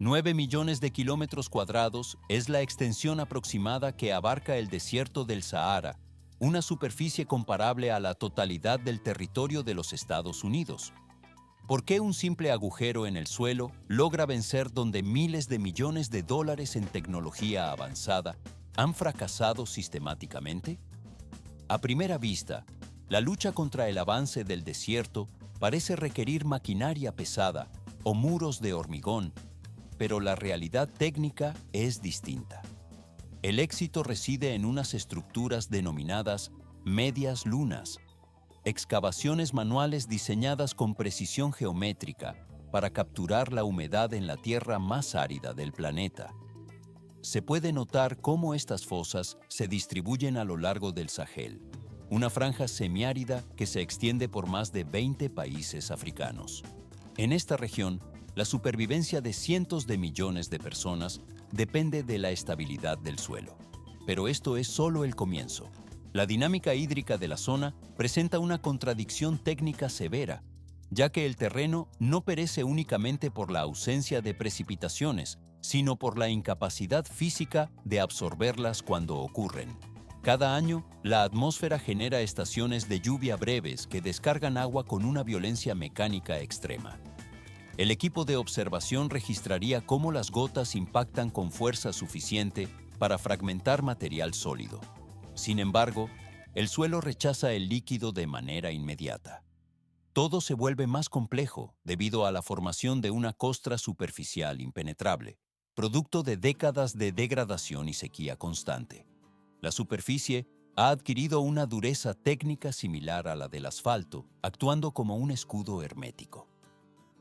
9 millones de kilómetros cuadrados es la extensión aproximada que abarca el desierto del Sahara, una superficie comparable a la totalidad del territorio de los Estados Unidos. ¿Por qué un simple agujero en el suelo logra vencer donde miles de millones de dólares en tecnología avanzada han fracasado sistemáticamente? A primera vista, la lucha contra el avance del desierto parece requerir maquinaria pesada o muros de hormigón, pero la realidad técnica es distinta. El éxito reside en unas estructuras denominadas medias lunas, excavaciones manuales diseñadas con precisión geométrica para capturar la humedad en la tierra más árida del planeta. Se puede notar cómo estas fosas se distribuyen a lo largo del Sahel, una franja semiárida que se extiende por más de 20 países africanos. En esta región, la supervivencia de cientos de millones de personas depende de la estabilidad del suelo. Pero esto es solo el comienzo. La dinámica hídrica de la zona presenta una contradicción técnica severa, ya que el terreno no perece únicamente por la ausencia de precipitaciones, sino por la incapacidad física de absorberlas cuando ocurren. Cada año, la atmósfera genera estaciones de lluvia breves que descargan agua con una violencia mecánica extrema. El equipo de observación registraría cómo las gotas impactan con fuerza suficiente para fragmentar material sólido. Sin embargo, el suelo rechaza el líquido de manera inmediata. Todo se vuelve más complejo debido a la formación de una costra superficial impenetrable, producto de décadas de degradación y sequía constante. La superficie ha adquirido una dureza técnica similar a la del asfalto, actuando como un escudo hermético.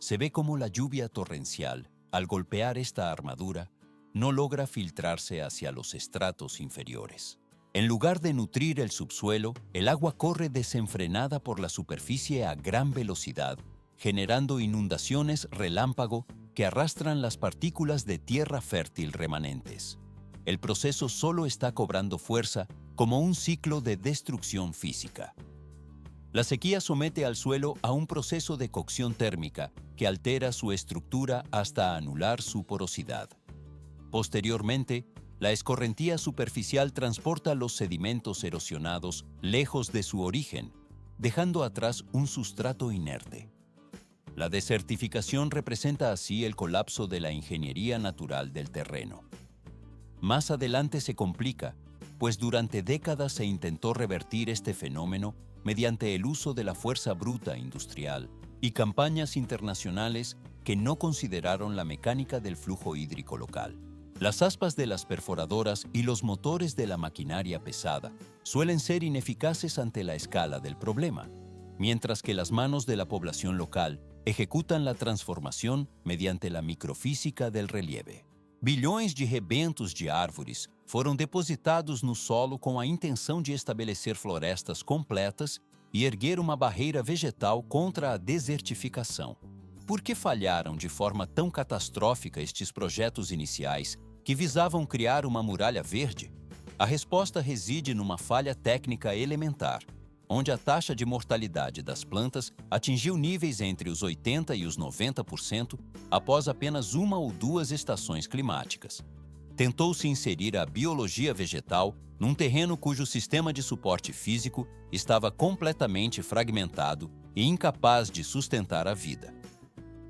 Se ve cómo la lluvia torrencial, al golpear esta armadura, no logra filtrarse hacia los estratos inferiores. En lugar de nutrir el subsuelo, el agua corre desenfrenada por la superficie a gran velocidad, generando inundaciones relámpago que arrastran las partículas de tierra fértil remanentes. El proceso solo está cobrando fuerza como un ciclo de destrucción física. La sequía somete al suelo a un proceso de cocción térmica que altera su estructura hasta anular su porosidad. Posteriormente, la escorrentía superficial transporta los sedimentos erosionados lejos de su origen, dejando atrás un sustrato inerte. La desertificación representa así el colapso de la ingeniería natural del terreno. Más adelante se complica, pues durante décadas se intentó revertir este fenómeno mediante el uso de la fuerza bruta industrial y campañas internacionales que no consideraron la mecánica del flujo hídrico local. Las aspas de las perforadoras y los motores de la maquinaria pesada suelen ser ineficaces ante la escala del problema, mientras que las manos de la población local ejecutan la transformación mediante la microfísica del relieve. Bilhões de rebentos de árvores foram depositados no solo com a intenção de estabelecer florestas completas e erguer uma barreira vegetal contra a desertificação. Por que falharam de forma tão catastrófica estes projetos iniciais que visavam criar uma muralha verde? A resposta reside numa falha técnica elementar, onde a taxa de mortalidade das plantas atingiu níveis entre os 80% e os 90% após apenas uma ou duas estações climáticas. Tentou-se inserir a biologia vegetal num terreno cujo sistema de suporte físico estava completamente fragmentado e incapaz de sustentar a vida.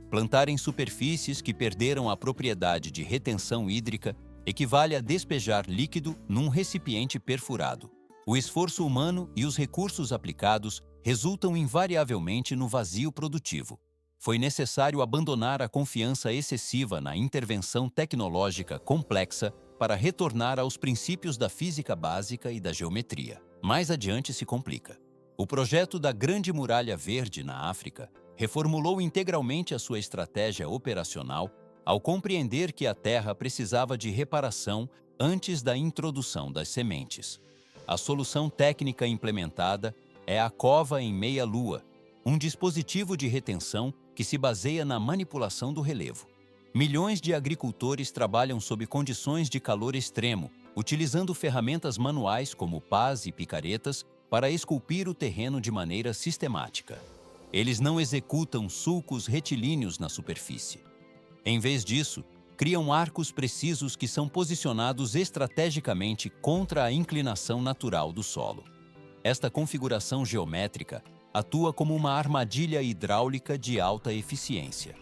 Plantar em superfícies que perderam a propriedade de retenção hídrica equivale a despejar líquido num recipiente perfurado. O esforço humano e os recursos aplicados resultam invariavelmente no vazio produtivo. Foi necessário abandonar a confiança excessiva na intervenção tecnológica complexa para retornar aos princípios da física básica e da geometria. Mais adiante se complica. O projeto da Grande Muralha Verde na África reformulou integralmente a sua estratégia operacional ao compreender que a terra precisava de reparação antes da introdução das sementes. A solução técnica implementada é a cova em meia-lua, um dispositivo de retenção que se baseia na manipulação do relevo. Milhões de agricultores trabalham sob condições de calor extremo, utilizando ferramentas manuais como pás e picaretas para esculpir o terreno de maneira sistemática. Eles não executam sulcos retilíneos na superfície. Em vez disso, criam arcos precisos que são posicionados estrategicamente contra a inclinação natural do solo. Esta configuração geométrica atua como uma armadilha hidráulica de alta eficiência.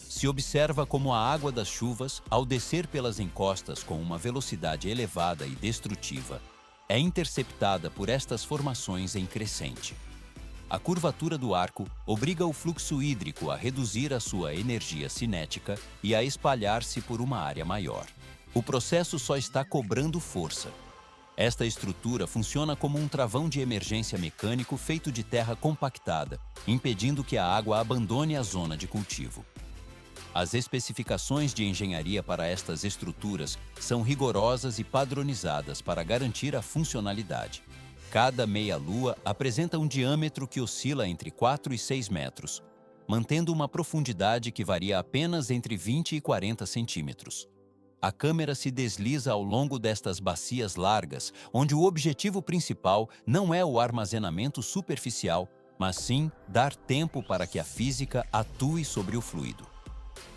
Se observa como a água das chuvas, ao descer pelas encostas com uma velocidade elevada e destrutiva, é interceptada por estas formações em crescente. A curvatura do arco obriga o fluxo hídrico a reduzir a sua energia cinética e a espalhar-se por uma área maior. O processo só está cobrando força. Esta estrutura funciona como um travão de emergência mecânico feito de terra compactada, impedindo que a água abandone a zona de cultivo. As especificações de engenharia para estas estruturas são rigorosas e padronizadas para garantir a funcionalidade. Cada meia-lua apresenta um diâmetro que oscila entre 4 e 6 metros, mantendo uma profundidade que varia apenas entre 20 e 40 centímetros. A câmera se desliza ao longo destas bacias largas, onde o objetivo principal não é o armazenamento superficial, mas sim dar tempo para que a física atue sobre o fluido.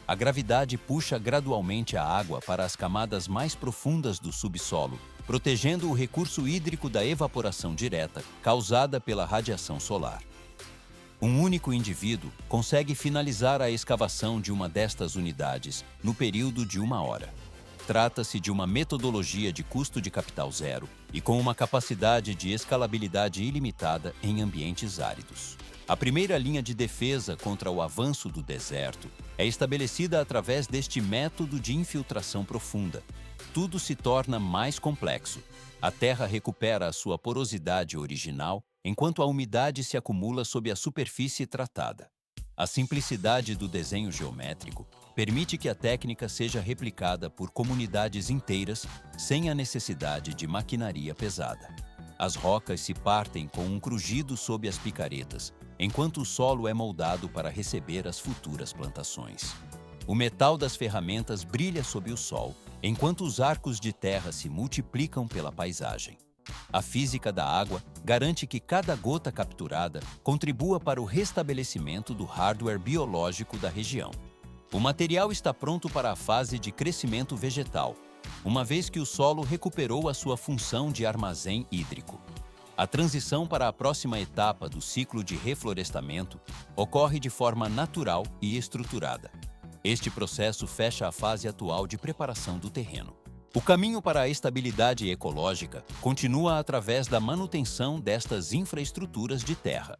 A gravidade puxa gradualmente a água para as camadas mais profundas do subsolo, protegendo o recurso hídrico da evaporação direta causada pela radiação solar. Um único indivíduo consegue finalizar a escavação de uma destas unidades no período de 1 hora. Trata-se de uma metodologia de custo de capital zero e com uma capacidade de escalabilidade ilimitada em ambientes áridos. A primeira linha de defesa contra o avanço do deserto é estabelecida através deste método de infiltração profunda. Tudo se torna mais complexo. A terra recupera a sua porosidade original, enquanto a umidade se acumula sob a superfície tratada. A simplicidade do desenho geométrico permite que a técnica seja replicada por comunidades inteiras sem a necessidade de maquinaria pesada. As rocas se partem com um crujido sob as picaretas, enquanto o solo é moldado para receber as futuras plantações. O metal das ferramentas brilha sob o sol, enquanto os arcos de terra se multiplicam pela paisagem. A física da água garante que cada gota capturada contribua para o restabelecimento do hardware biológico da região. O material está pronto para a fase de crescimento vegetal, uma vez que o solo recuperou a sua função de armazém hídrico. A transição para a próxima etapa do ciclo de reflorestamento ocorre de forma natural e estruturada. Este processo fecha a fase atual de preparação do terreno. O caminho para a estabilidade ecológica continua através da manutenção destas infraestruturas de terra.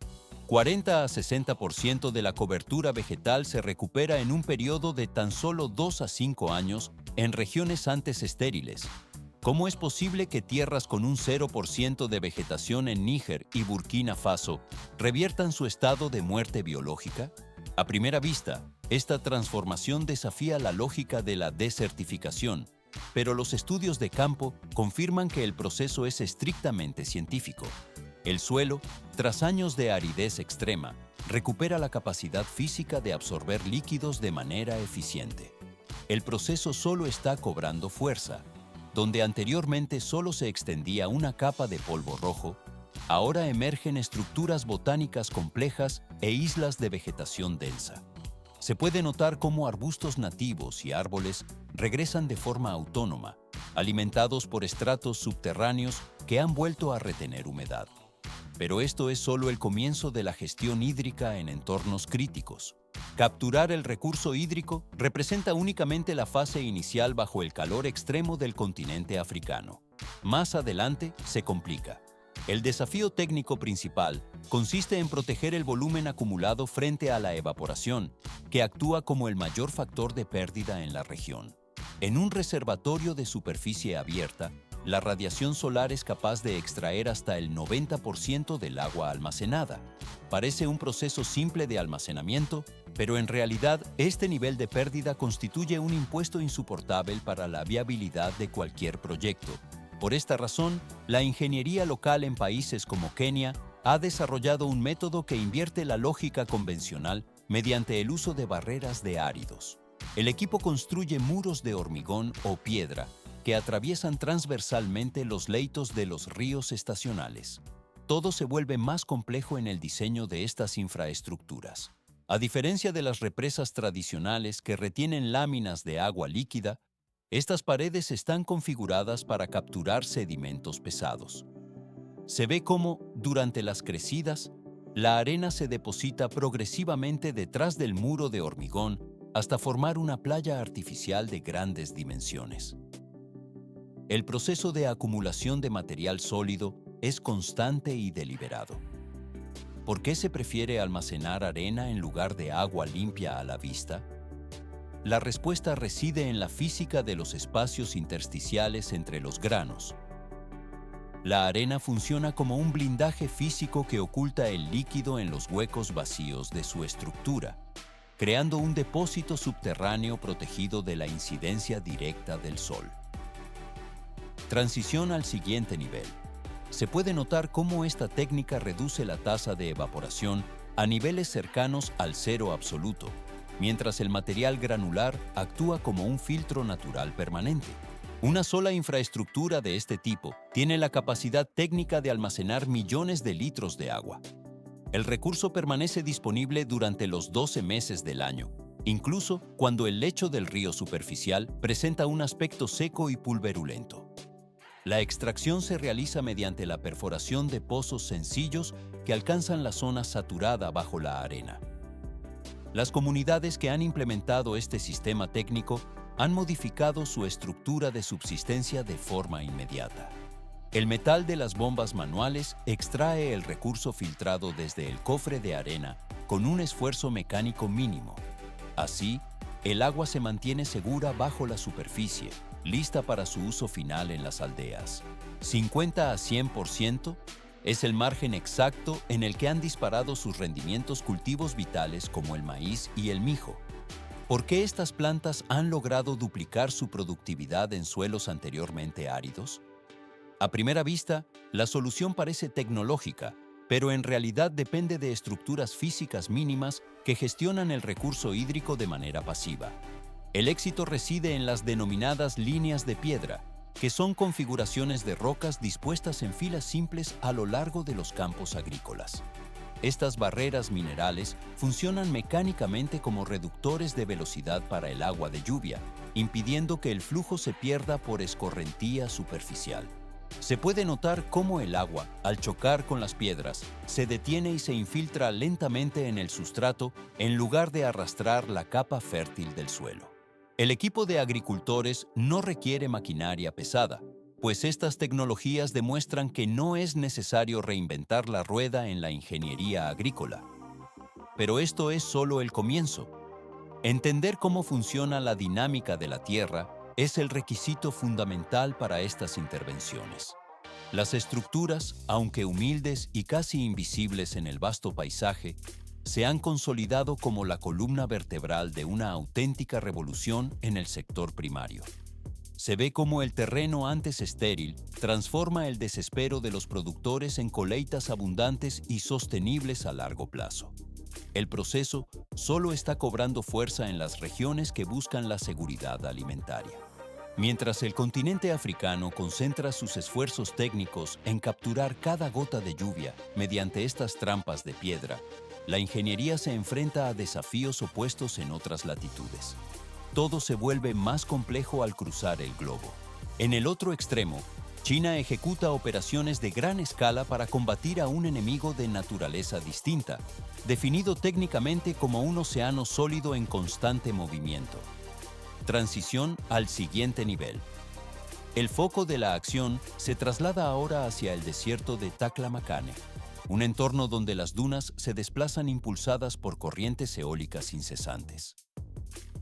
40 a 60% de la cobertura vegetal se recupera en un periodo de tan solo 2 a 5 años en regiones antes estériles. ¿Cómo es posible que tierras con un 0% de vegetación en Níger y Burkina Faso reviertan su estado de muerte biológica? A primera vista, esta transformación desafía la lógica de la desertificación, pero los estudios de campo confirman que el proceso es estrictamente científico. El suelo, tras años de aridez extrema, recupera la capacidad física de absorber líquidos de manera eficiente. El proceso solo está cobrando fuerza. Donde anteriormente solo se extendía una capa de polvo rojo, ahora emergen estructuras botánicas complejas e islas de vegetación densa. Se puede notar cómo arbustos nativos y árboles regresan de forma autónoma, alimentados por estratos subterráneos que han vuelto a retener humedad. Pero esto es solo el comienzo de la gestión hídrica en entornos críticos. Capturar el recurso hídrico representa únicamente la fase inicial bajo el calor extremo del continente africano. Más adelante se complica. El desafío técnico principal consiste en proteger el volumen acumulado frente a la evaporación, que actúa como el mayor factor de pérdida en la región. En un reservatorio de superficie abierta, la radiación solar es capaz de extraer hasta el 90% del agua almacenada. Parece un proceso simple de almacenamiento, pero en realidad este nivel de pérdida constituye un impuesto insoportable para la viabilidad de cualquier proyecto. Por esta razón, la ingeniería local en países como Kenia ha desarrollado un método que invierte la lógica convencional mediante el uso de barreras de áridos. El equipo construye muros de hormigón o piedra que atraviesan transversalmente los leitos de los ríos estacionales. Todo se vuelve más complejo en el diseño de estas infraestructuras. A diferencia de las represas tradicionales que retienen láminas de agua líquida, estas paredes están configuradas para capturar sedimentos pesados. Se ve cómo, durante las crecidas, la arena se deposita progresivamente detrás del muro de hormigón hasta formar una playa artificial de grandes dimensiones. El proceso de acumulación de material sólido es constante y deliberado. ¿Por qué se prefiere almacenar arena en lugar de agua limpia a la vista? La respuesta reside en la física de los espacios intersticiales entre los granos. La arena funciona como un blindaje físico que oculta el líquido en los huecos vacíos de su estructura, creando un depósito subterráneo protegido de la incidencia directa del sol. Transición al siguiente nivel. Se puede notar cómo esta técnica reduce la tasa de evaporación a niveles cercanos al cero absoluto, mientras el material granular actúa como un filtro natural permanente. Una sola infraestructura de este tipo tiene la capacidad técnica de almacenar millones de litros de agua. El recurso permanece disponible durante los 12 meses del año, incluso cuando el lecho del río superficial presenta un aspecto seco y pulverulento. La extracción se realiza mediante la perforación de pozos sencillos que alcanzan la zona saturada bajo la arena. Las comunidades que han implementado este sistema técnico han modificado su estructura de subsistencia de forma inmediata. El metal de las bombas manuales extrae el recurso filtrado desde el cofre de arena con un esfuerzo mecánico mínimo. Así, el agua se mantiene segura bajo la superficie, lista para su uso final en las aldeas. 50 a 100% es el margen exacto en el que han disparado sus rendimientos cultivos vitales como el maíz y el mijo. ¿Por qué estas plantas han logrado duplicar su productividad en suelos anteriormente áridos? A primera vista, la solución parece tecnológica, pero en realidad depende de estructuras físicas mínimas que gestionan el recurso hídrico de manera pasiva. El éxito reside en las denominadas líneas de piedra, que son configuraciones de rocas dispuestas en filas simples a lo largo de los campos agrícolas. Estas barreras minerales funcionan mecánicamente como reductores de velocidad para el agua de lluvia, impidiendo que el flujo se pierda por escorrentía superficial. Se puede notar cómo el agua, al chocar con las piedras, se detiene y se infiltra lentamente en el sustrato en lugar de arrastrar la capa fértil del suelo. El equipo de agricultores no requiere maquinaria pesada, pues estas tecnologías demuestran que no es necesario reinventar la rueda en la ingeniería agrícola. Pero esto es solo el comienzo. Entender cómo funciona la dinámica de la tierra es el requisito fundamental para estas intervenciones. Las estructuras, aunque humildes y casi invisibles en el vasto paisaje, se han consolidado como la columna vertebral de una auténtica revolución en el sector primario. Se ve cómo el terreno antes estéril transforma el desespero de los productores en colheitas abundantes y sostenibles a largo plazo. El proceso solo está cobrando fuerza en las regiones que buscan la seguridad alimentaria. Mientras el continente africano concentra sus esfuerzos técnicos en capturar cada gota de lluvia mediante estas trampas de piedra, la ingeniería se enfrenta a desafíos opuestos en otras latitudes. Todo se vuelve más complejo al cruzar el globo. En el otro extremo, China ejecuta operaciones de gran escala para combatir a un enemigo de naturaleza distinta, definido técnicamente como un océano sólido en constante movimiento. Transición al siguiente nivel. El foco de la acción se traslada ahora hacia el desierto de Taklamakan, un entorno donde las dunas se desplazan impulsadas por corrientes eólicas incesantes.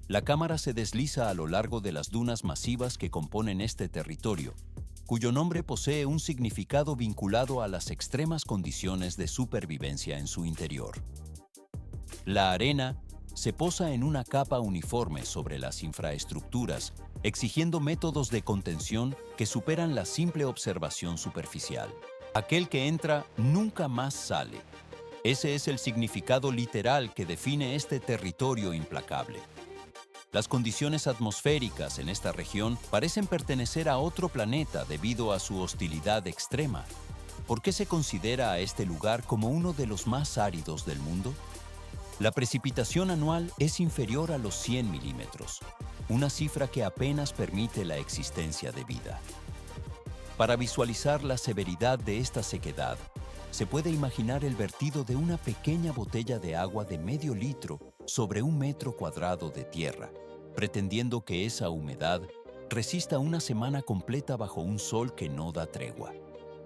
La cámara se desliza a lo largo de las dunas masivas que componen este territorio, cuyo nombre posee un significado vinculado a las extremas condiciones de supervivencia en su interior. La arena se posa en una capa uniforme sobre las infraestructuras, exigiendo métodos de contención que superan la simple observación superficial. Aquel que entra nunca más sale. Ese es el significado literal que define este territorio implacable. Las condiciones atmosféricas en esta región parecen pertenecer a otro planeta debido a su hostilidad extrema. ¿Por qué se considera a este lugar como uno de los más áridos del mundo? La precipitación anual es inferior a los 100 milímetros, una cifra que apenas permite la existencia de vida. Para visualizar la severidad de esta sequedad, se puede imaginar el vertido de una pequeña botella de agua de medio litro sobre 1 metro cuadrado de tierra, pretendiendo que esa humedad resista una semana completa bajo un sol que no da tregua.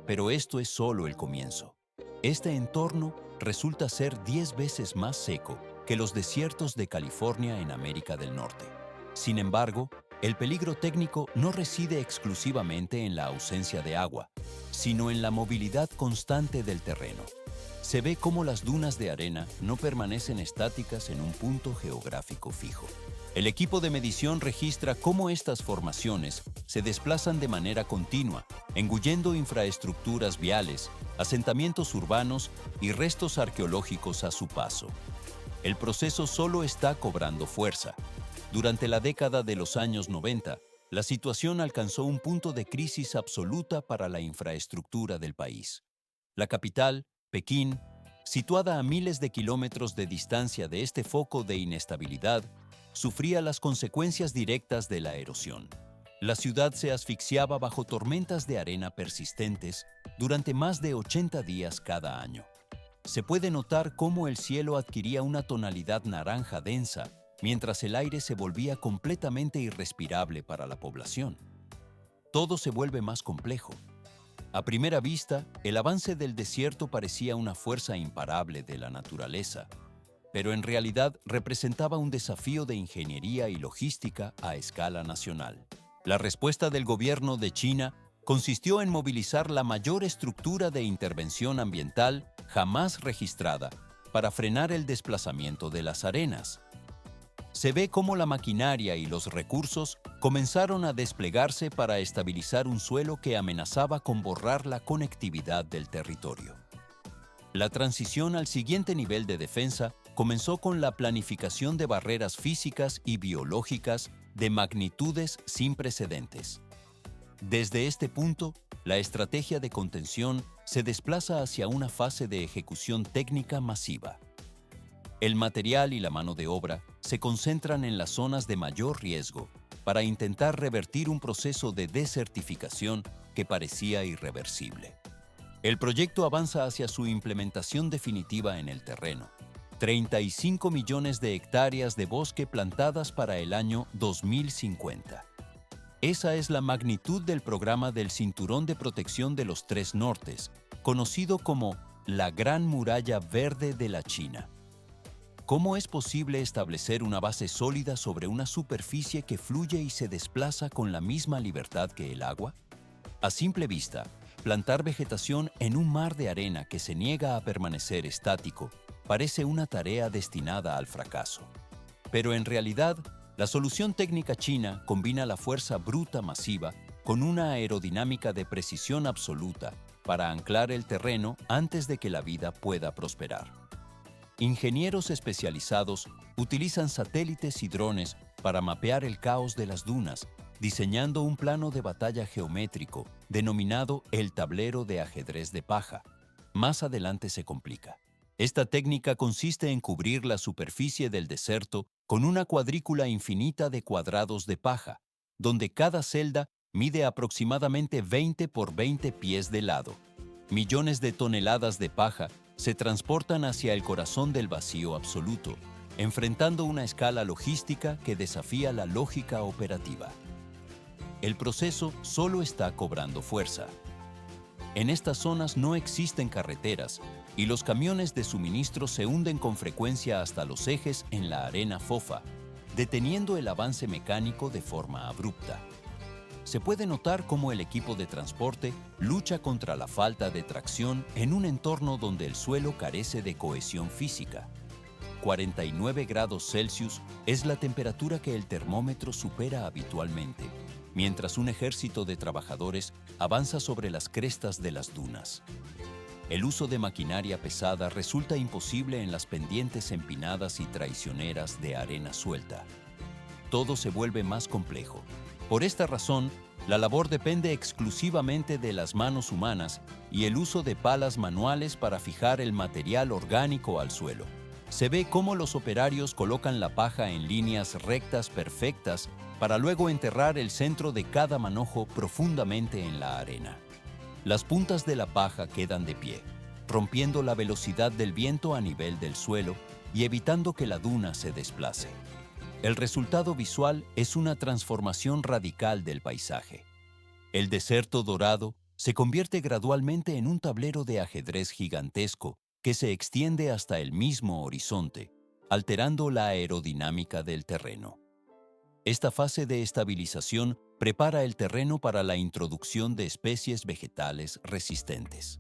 Pero esto es solo el comienzo. Este entorno resulta ser 10 veces más seco que los desiertos de California en América del Norte. Sin embargo, el peligro técnico no reside exclusivamente en la ausencia de agua, sino en la movilidad constante del terreno. Se ve cómo las dunas de arena no permanecen estáticas en un punto geográfico fijo. El equipo de medición registra cómo estas formaciones se desplazan de manera continua, engullendo infraestructuras viales, asentamientos urbanos y restos arqueológicos a su paso. El proceso solo está cobrando fuerza. Durante la década de los años 90, la situación alcanzó un punto de crisis absoluta para la infraestructura del país. La capital, Pekín, situada a miles de kilómetros de distancia de este foco de inestabilidad, sufría las consecuencias directas de la erosión. La ciudad se asfixiaba bajo tormentas de arena persistentes durante más de 80 días cada año. Se puede notar cómo el cielo adquiría una tonalidad naranja densa, mientras el aire se volvía completamente irrespirable para la población. Todo se vuelve más complejo. A primera vista, el avance del desierto parecía una fuerza imparable de la naturaleza, pero en realidad representaba un desafío de ingeniería y logística a escala nacional. La respuesta del gobierno de China consistió en movilizar la mayor estructura de intervención ambiental jamás registrada para frenar el desplazamiento de las arenas. Se ve cómo la maquinaria y los recursos comenzaron a desplegarse para estabilizar un suelo que amenazaba con borrar la conectividad del territorio. La transición al siguiente nivel de defensa comenzó con la planificación de barreras físicas y biológicas de magnitudes sin precedentes. Desde este punto, la estrategia de contención se desplaza hacia una fase de ejecución técnica masiva. El material y la mano de obra se concentran en las zonas de mayor riesgo para intentar revertir un proceso de desertificación que parecía irreversible. El proyecto avanza hacia su implementación definitiva en el terreno. 35 millones de hectáreas de bosque plantadas para el año 2050. Esa es la magnitud del programa del Cinturón de Protección de los Tres Nortes, conocido como la Gran Muralla Verde de la China. ¿Cómo es posible establecer una base sólida sobre una superficie que fluye y se desplaza con la misma libertad que el agua? A simple vista, plantar vegetación en un mar de arena que se niega a permanecer estático parece una tarea destinada al fracaso. Pero en realidad, la solución técnica china combina la fuerza bruta masiva con una aerodinámica de precisión absoluta para anclar el terreno antes de que la vida pueda prosperar. Ingenieros especializados utilizan satélites y drones para mapear el caos de las dunas, diseñando un plano de batalla geométrico denominado el tablero de ajedrez de paja. Más adelante se complica. Esta técnica consiste en cubrir la superficie del desierto con una cuadrícula infinita de cuadrados de paja, donde cada celda mide aproximadamente 20 por 20 pies de lado. Millones de toneladas de paja se transportan hacia el corazón del vacío absoluto, enfrentando una escala logística que desafía la lógica operativa. El proceso solo está cobrando fuerza. En estas zonas no existen carreteras y los camiones de suministro se hunden con frecuencia hasta los ejes en la arena fofa, deteniendo el avance mecánico de forma abrupta. Se puede notar cómo el equipo de transporte lucha contra la falta de tracción en un entorno donde el suelo carece de cohesión física. 49 grados Celsius es la temperatura que el termómetro supera habitualmente, mientras un ejército de trabajadores avanza sobre las crestas de las dunas. El uso de maquinaria pesada resulta imposible en las pendientes empinadas y traicioneras de arena suelta. Todo se vuelve más complejo. Por esta razón, la labor depende exclusivamente de las manos humanas y el uso de palas manuales para fijar el material orgánico al suelo. Se ve cómo los operarios colocan la paja en líneas rectas perfectas para luego enterrar el centro de cada manojo profundamente en la arena. Las puntas de la paja quedan de pie, rompiendo la velocidad del viento a nivel del suelo y evitando que la duna se desplace. El resultado visual es una transformación radical del paisaje. El desierto dorado se convierte gradualmente en un tablero de ajedrez gigantesco que se extiende hasta el mismo horizonte, alterando la aerodinámica del terreno. Esta fase de estabilización prepara el terreno para la introducción de especies vegetales resistentes.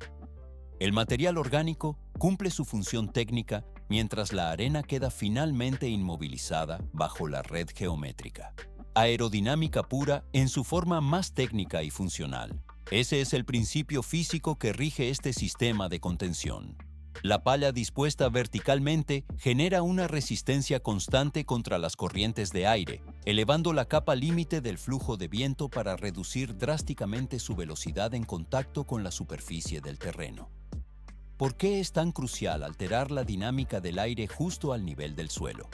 El material orgánico cumple su función técnica mientras la arena queda finalmente inmovilizada bajo la red geométrica. Aerodinámica pura en su forma más técnica y funcional. Ese es el principio físico que rige este sistema de contención. La palla dispuesta verticalmente genera una resistencia constante contra las corrientes de aire, elevando la capa límite del flujo de viento para reducir drásticamente su velocidad en contacto con la superficie del terreno. ¿Por qué es tan crucial alterar la dinámica del aire justo al nivel del suelo?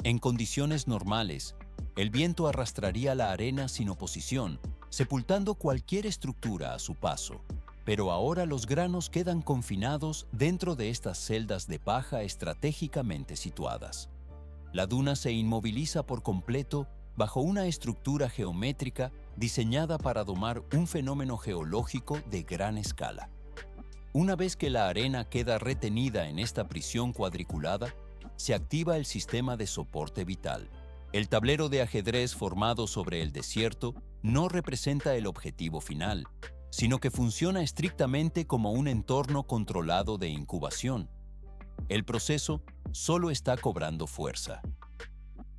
En condiciones normales, el viento arrastraría la arena sin oposición, sepultando cualquier estructura a su paso. Pero ahora los granos quedan confinados dentro de estas celdas de paja estratégicamente situadas. La duna se inmoviliza por completo bajo una estructura geométrica diseñada para domar un fenómeno geológico de gran escala. Una vez que la arena queda retenida en esta prisión cuadriculada, se activa el sistema de soporte vital. El tablero de ajedrez formado sobre el desierto no representa el objetivo final, sino que funciona estrictamente como un entorno controlado de incubación. El proceso solo está cobrando fuerza.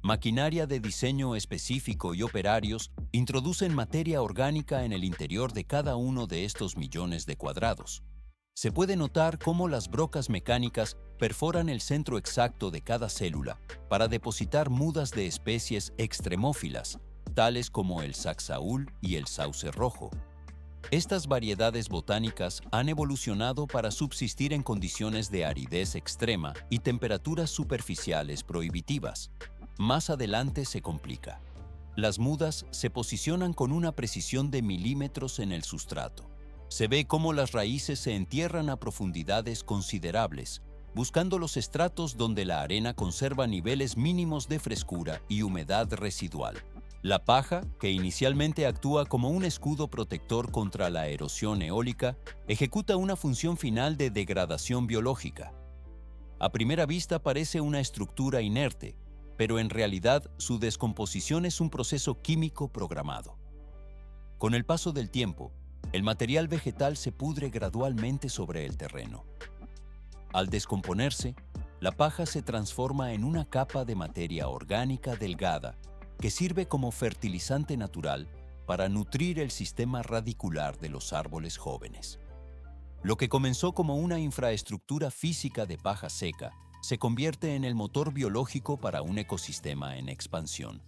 Maquinaria de diseño específico y operarios introducen materia orgánica en el interior de cada uno de estos millones de cuadrados. Se puede notar cómo las brocas mecánicas perforan el centro exacto de cada célula para depositar mudas de especies extremófilas, tales como el saxaúl y el sauce rojo. Estas variedades botánicas han evolucionado para subsistir en condiciones de aridez extrema y temperaturas superficiales prohibitivas. Más adelante se complica. Las mudas se posicionan con una precisión de milímetros en el sustrato. Se ve cómo las raíces se entierran a profundidades considerables, buscando los estratos donde la arena conserva niveles mínimos de frescura y humedad residual. La paja, que inicialmente actúa como un escudo protector contra la erosión eólica, ejecuta una función final de degradación biológica. A primera vista parece una estructura inerte, pero en realidad su descomposición es un proceso químico programado. Con el paso del tiempo, el material vegetal se pudre gradualmente sobre el terreno. Al descomponerse, la paja se transforma en una capa de materia orgánica delgada que sirve como fertilizante natural para nutrir el sistema radicular de los árboles jóvenes. Lo que comenzó como una infraestructura física de paja seca se convierte en el motor biológico para un ecosistema en expansión.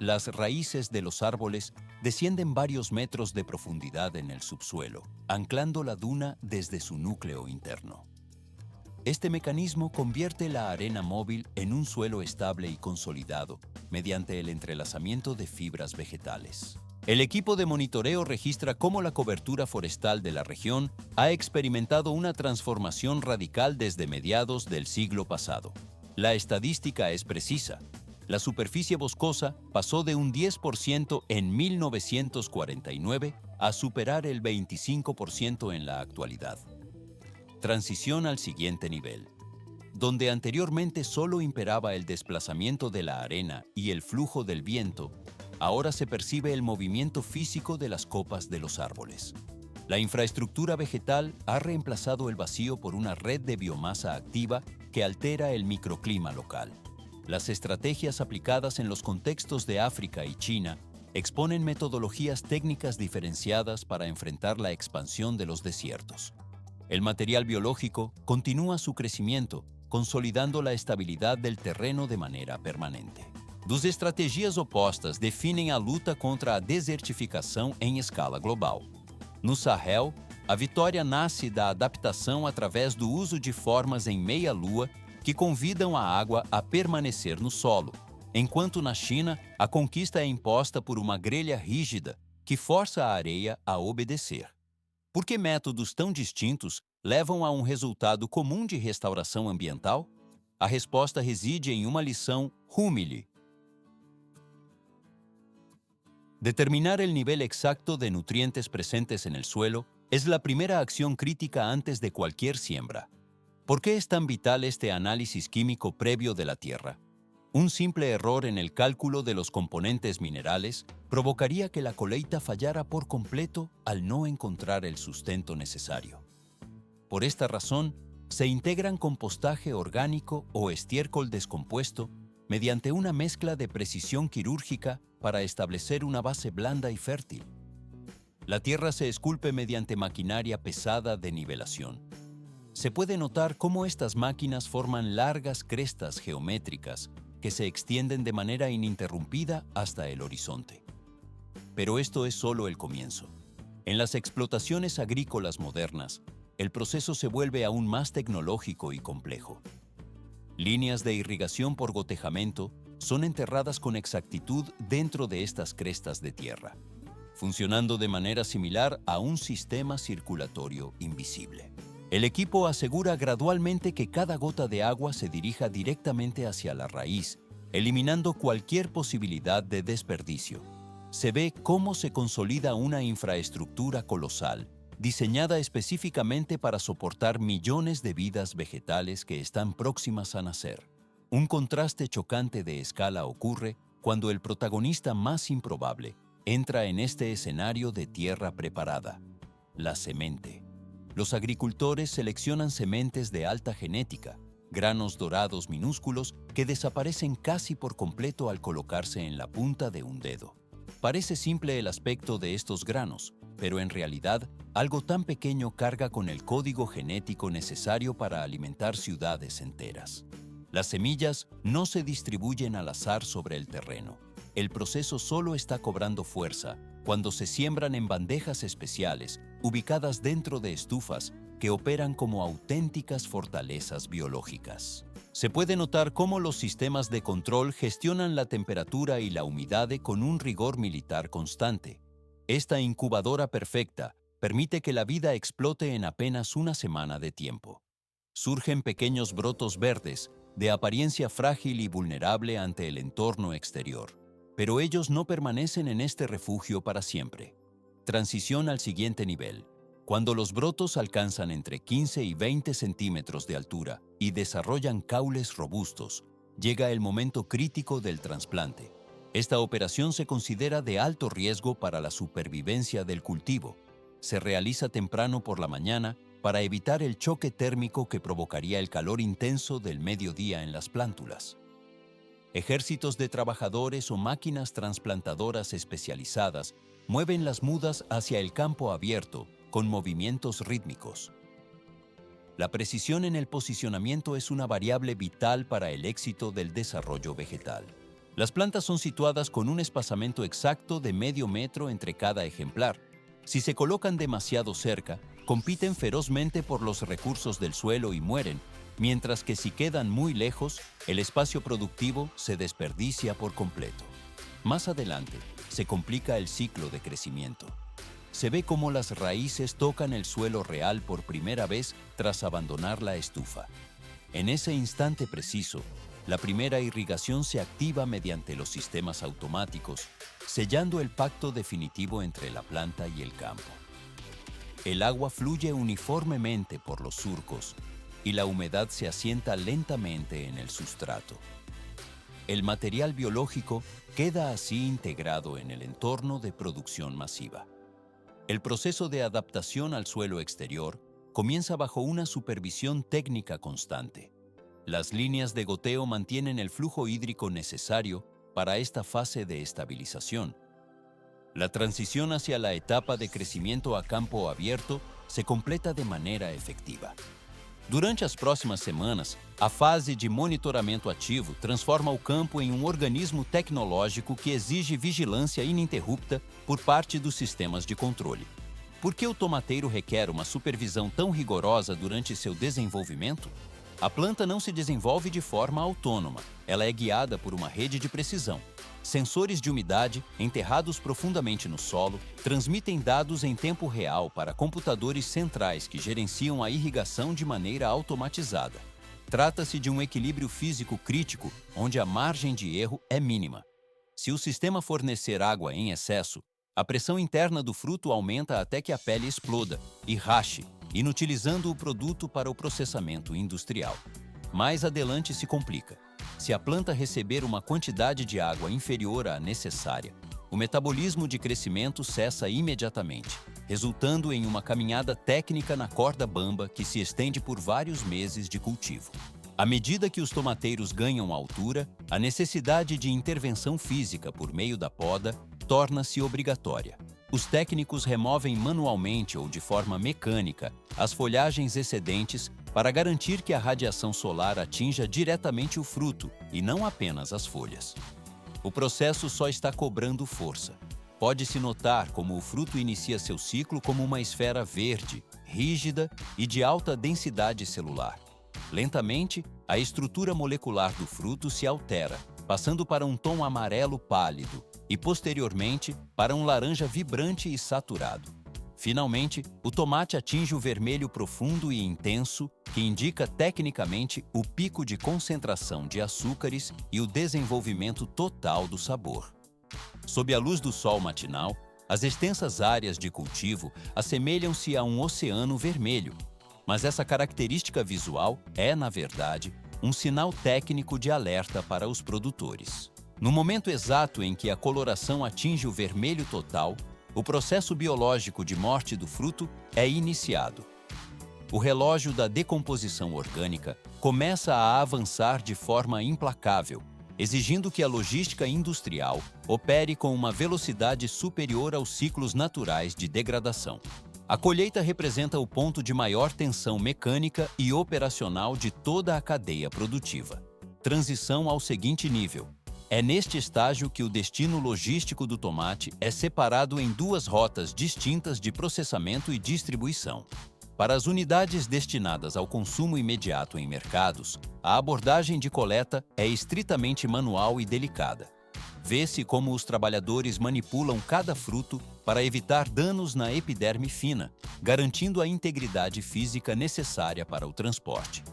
Las raíces de los árboles descienden varios metros de profundidad en el subsuelo, anclando la duna desde su núcleo interno. Este mecanismo convierte la arena móvil en un suelo estable y consolidado mediante el entrelazamiento de fibras vegetales. El equipo de monitoreo registra cómo la cobertura forestal de la región ha experimentado una transformación radical desde mediados del siglo pasado. La estadística es precisa. La superficie boscosa pasó de un 10% en 1949 a superar el 25% en la actualidad. Transición al siguiente nivel. Donde anteriormente solo imperaba el desplazamiento de la arena y el flujo del viento, ahora se percibe el movimiento físico de las copas de los árboles. La infraestructura vegetal ha reemplazado el vacío por una red de biomasa activa que altera el microclima local. Las estrategias aplicadas en los contextos de África y China exponen metodologías técnicas diferenciadas para enfrentar la expansión de los desiertos. El material biológico continúa su crecimiento, consolidando la estabilidad del terreno de manera permanente. Duas estratégias opostas definem a luta contra a desertificação em escala global. No Sahel, a vitória nasce da adaptação através do uso de formas em meia-lua que convidam a água a permanecer no solo, enquanto na China a conquista é imposta por uma grelha rígida que força a areia a obedecer. Por que métodos tão distintos levam a um resultado comum de restauração ambiental? A resposta reside em uma lição humilde. Determinar el nivel exacto de nutrientes presentes en el suelo es la primera acción crítica antes de cualquier siembra. ¿Por qué es tan vital este análisis químico previo de la tierra? Un simple error en el cálculo de los componentes minerales provocaría que la colheita fallara por completo al no encontrar el sustento necesario. Por esta razón, se integran compostaje orgánico o estiércol descompuesto mediante una mezcla de precisión quirúrgica para establecer una base blanda y fértil. La tierra se esculpe mediante maquinaria pesada de nivelación. Se puede notar cómo estas máquinas forman largas crestas geométricas que se extienden de manera ininterrumpida hasta el horizonte. Pero esto es solo el comienzo. En las explotaciones agrícolas modernas, el proceso se vuelve aún más tecnológico y complejo. Líneas de irrigación por gotejamiento son enterradas con exactitud dentro de estas crestas de tierra, funcionando de manera similar a un sistema circulatorio invisible. El equipo asegura gradualmente que cada gota de agua se dirija directamente hacia la raíz, eliminando cualquier posibilidad de desperdicio. Se ve cómo se consolida una infraestructura colosal, diseñada específicamente para soportar millones de vidas vegetales que están próximas a nacer. Un contraste chocante de escala ocurre cuando el protagonista más improbable entra en este escenario de tierra preparada: la semente. Los agricultores seleccionan sementes de alta genética, granos dorados minúsculos que desaparecen casi por completo al colocarse en la punta de un dedo. Parece simple el aspecto de estos granos, pero en realidad algo tan pequeño carga con el código genético necesario para alimentar ciudades enteras. Las semillas no se distribuyen al azar sobre el terreno. El proceso solo está cobrando fuerza cuando se siembran en bandejas especiales ubicadas dentro de estufas que operan como auténticas fortalezas biológicas. Se puede notar cómo los sistemas de control gestionan la temperatura y la humedad con un rigor militar constante. Esta incubadora perfecta permite que la vida explote en apenas una semana de tiempo. Surgen pequeños brotos verdes, de apariencia frágil y vulnerable ante el entorno exterior. Pero ellos no permanecen en este refugio para siempre. Transición al siguiente nivel. Cuando los brotos alcanzan entre 15 y 20 centímetros de altura y desarrollan caules robustos, llega el momento crítico del trasplante. Esta operación se considera de alto riesgo para la supervivencia del cultivo. Se realiza temprano por la mañana para evitar el choque térmico que provocaría el calor intenso del mediodía en las plántulas. Ejércitos de trabajadores o máquinas trasplantadoras especializadas mueven las mudas hacia el campo abierto con movimientos rítmicos. La precisión en el posicionamiento es una variable vital para el éxito del desarrollo vegetal. Las plantas son situadas con un espacamiento exacto de medio metro entre cada ejemplar. Si se colocan demasiado cerca, compiten ferozmente por los recursos del suelo y mueren, mientras que si quedan muy lejos, el espacio productivo se desperdicia por completo. Más adelante, se complica el ciclo de crecimiento. Se ve cómo las raíces tocan el suelo real por primera vez tras abandonar la estufa. En ese instante preciso, la primera irrigación se activa mediante los sistemas automáticos, sellando el pacto definitivo entre la planta y el campo. El agua fluye uniformemente por los surcos y la humedad se asienta lentamente en el sustrato. El material biológico queda así integrado en el entorno de producción masiva. El proceso de adaptación al suelo exterior comienza bajo una supervisión técnica constante. Las líneas de goteo mantienen el flujo hídrico necesario para esta fase de estabilización. La transición hacia la etapa de crecimiento a campo abierto se completa de manera efectiva. Durante as próximas semanas, a fase de monitoramento ativo transforma o campo em um organismo tecnológico que exige vigilância ininterrupta por parte dos sistemas de controle. Por que o tomateiro requer uma supervisão tão rigorosa durante seu desenvolvimento? A planta não se desenvolve de forma autônoma, ela é guiada por uma rede de precisão. Sensores de umidade, enterrados profundamente no solo, transmitem dados em tempo real para computadores centrais que gerenciam a irrigação de maneira automatizada. Trata-se de um equilíbrio físico crítico, onde a margem de erro é mínima. Se o sistema fornecer água em excesso, a pressão interna do fruto aumenta até que a pele exploda e rache, inutilizando o produto para o processamento industrial. Mais adelante se complica. Se a planta receber uma quantidade de água inferior à necessária, o metabolismo de crescimento cessa imediatamente, resultando em uma caminhada técnica na corda bamba que se estende por vários meses de cultivo. À medida que os tomateiros ganham altura, a necessidade de intervenção física por meio da poda torna-se obrigatória. Os técnicos removem manualmente ou de forma mecânica as folhagens excedentes para garantir que a radiação solar atinja diretamente o fruto e não apenas as folhas. O processo só está cobrando força. Pode-se notar como o fruto inicia seu ciclo como uma esfera verde, rígida e de alta densidade celular. Lentamente, a estrutura molecular do fruto se altera, passando para um tom amarelo pálido e, posteriormente, para um laranja vibrante e saturado. Finalmente, o tomate atinge o vermelho profundo e intenso, que indica tecnicamente o pico de concentração de açúcares e o desenvolvimento total do sabor. Sob a luz do sol matinal, as extensas áreas de cultivo assemelham-se a um oceano vermelho, mas essa característica visual é, na verdade, um sinal técnico de alerta para os produtores. No momento exato em que a coloração atinge o vermelho total, o processo biológico de morte do fruto é iniciado. O relógio da decomposição orgânica começa a avançar de forma implacável, exigindo que a logística industrial opere com uma velocidade superior aos ciclos naturais de degradação. A colheita representa o ponto de maior tensão mecânica e operacional de toda a cadeia produtiva. Transição ao seguinte nível. É neste estágio que o destino logístico do tomate é separado em duas rotas distintas de processamento e distribuição. Para as unidades destinadas ao consumo imediato em mercados, a abordagem de coleta é estritamente manual e delicada. Vê-se como os trabalhadores manipulam cada fruto para evitar danos na epiderme fina, garantindo a integridade física necessária para o transporte.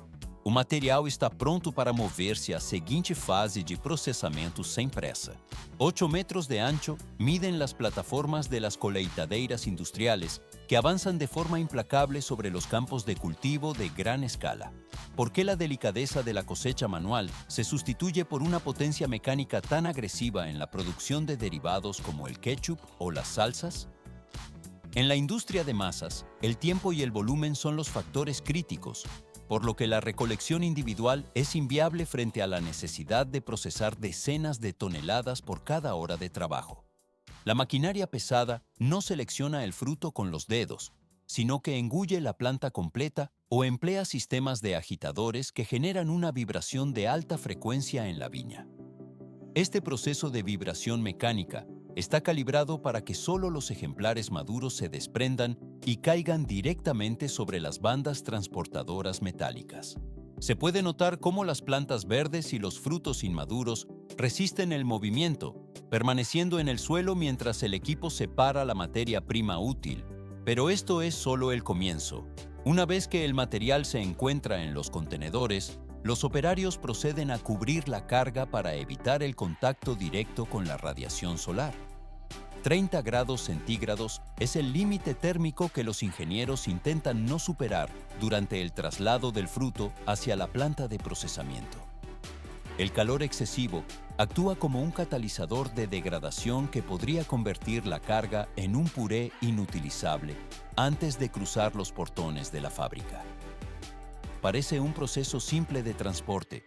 O material está pronto para mover-se à seguinte fase de processamento sem pressa. 8 metros de ancho miden las plataformas de las colheitadeiras industriales que avanzan de forma implacable sobre los campos de cultivo de gran escala. ¿Por qué la delicadeza de la cosecha manual se sustituye por una potencia mecánica tan agresiva en la producción de derivados como el ketchup o las salsas? En la industria de masas, el tiempo y el volumen son los factores críticos, por lo que la recolección individual es inviable frente a la necesidad de procesar decenas de toneladas por cada hora de trabajo. La maquinaria pesada no selecciona el fruto con los dedos, sino que engulle la planta completa o emplea sistemas de agitadores que generan una vibración de alta frecuencia en la viña. Este proceso de vibración mecánica está calibrado para que solo los ejemplares maduros se desprendan y caigan directamente sobre las bandas transportadoras metálicas. Se puede notar cómo las plantas verdes y los frutos inmaduros resisten el movimiento, permaneciendo en el suelo mientras el equipo separa la materia prima útil. Pero esto es solo el comienzo. Una vez que el material se encuentra en los contenedores, los operarios proceden a cubrir la carga para evitar el contacto directo con la radiación solar. 30 grados centígrados es el límite térmico que los ingenieros intentan no superar durante el traslado del fruto hacia la planta de procesamiento. El calor excesivo actúa como un catalizador de degradación que podría convertir la carga en un puré inutilizable antes de cruzar los portones de la fábrica. Parece un proceso simple de transporte,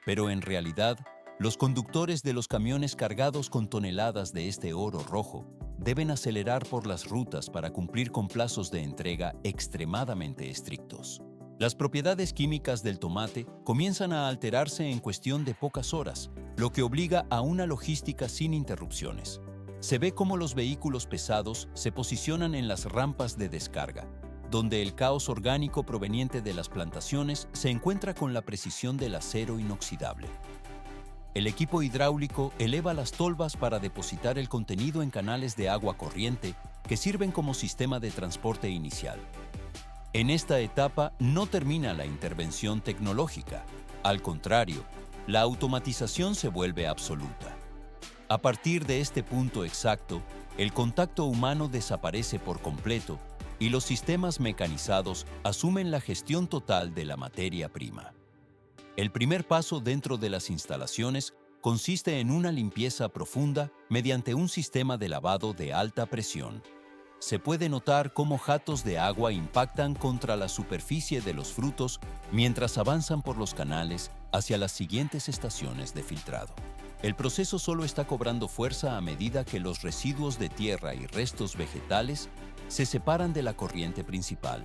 pero en realidad, los conductores de los camiones cargados con toneladas de este oro rojo deben acelerar por las rutas para cumplir con plazos de entrega extremadamente estrictos. Las propiedades químicas del tomate comienzan a alterarse en cuestión de pocas horas, lo que obliga a una logística sin interrupciones. Se ve cómo los vehículos pesados se posicionan en las rampas de descarga, donde el caos orgánico proveniente de las plantaciones se encuentra con la precisión del acero inoxidable. El equipo hidráulico eleva las tolvas para depositar el contenido en canales de agua corriente que sirven como sistema de transporte inicial. En esta etapa no termina la intervención tecnológica. Al contrario, la automatización se vuelve absoluta. A partir de este punto exacto, el contacto humano desaparece por completo y los sistemas mecanizados asumen la gestión total de la materia prima. El primer paso dentro de las instalaciones consiste en una limpieza profunda mediante un sistema de lavado de alta presión. Se puede notar cómo jatos de agua impactan contra la superficie de los frutos mientras avanzan por los canales hacia las siguientes estaciones de filtrado. El proceso solo está cobrando fuerza a medida que los residuos de tierra y restos vegetales se separan de la corriente principal.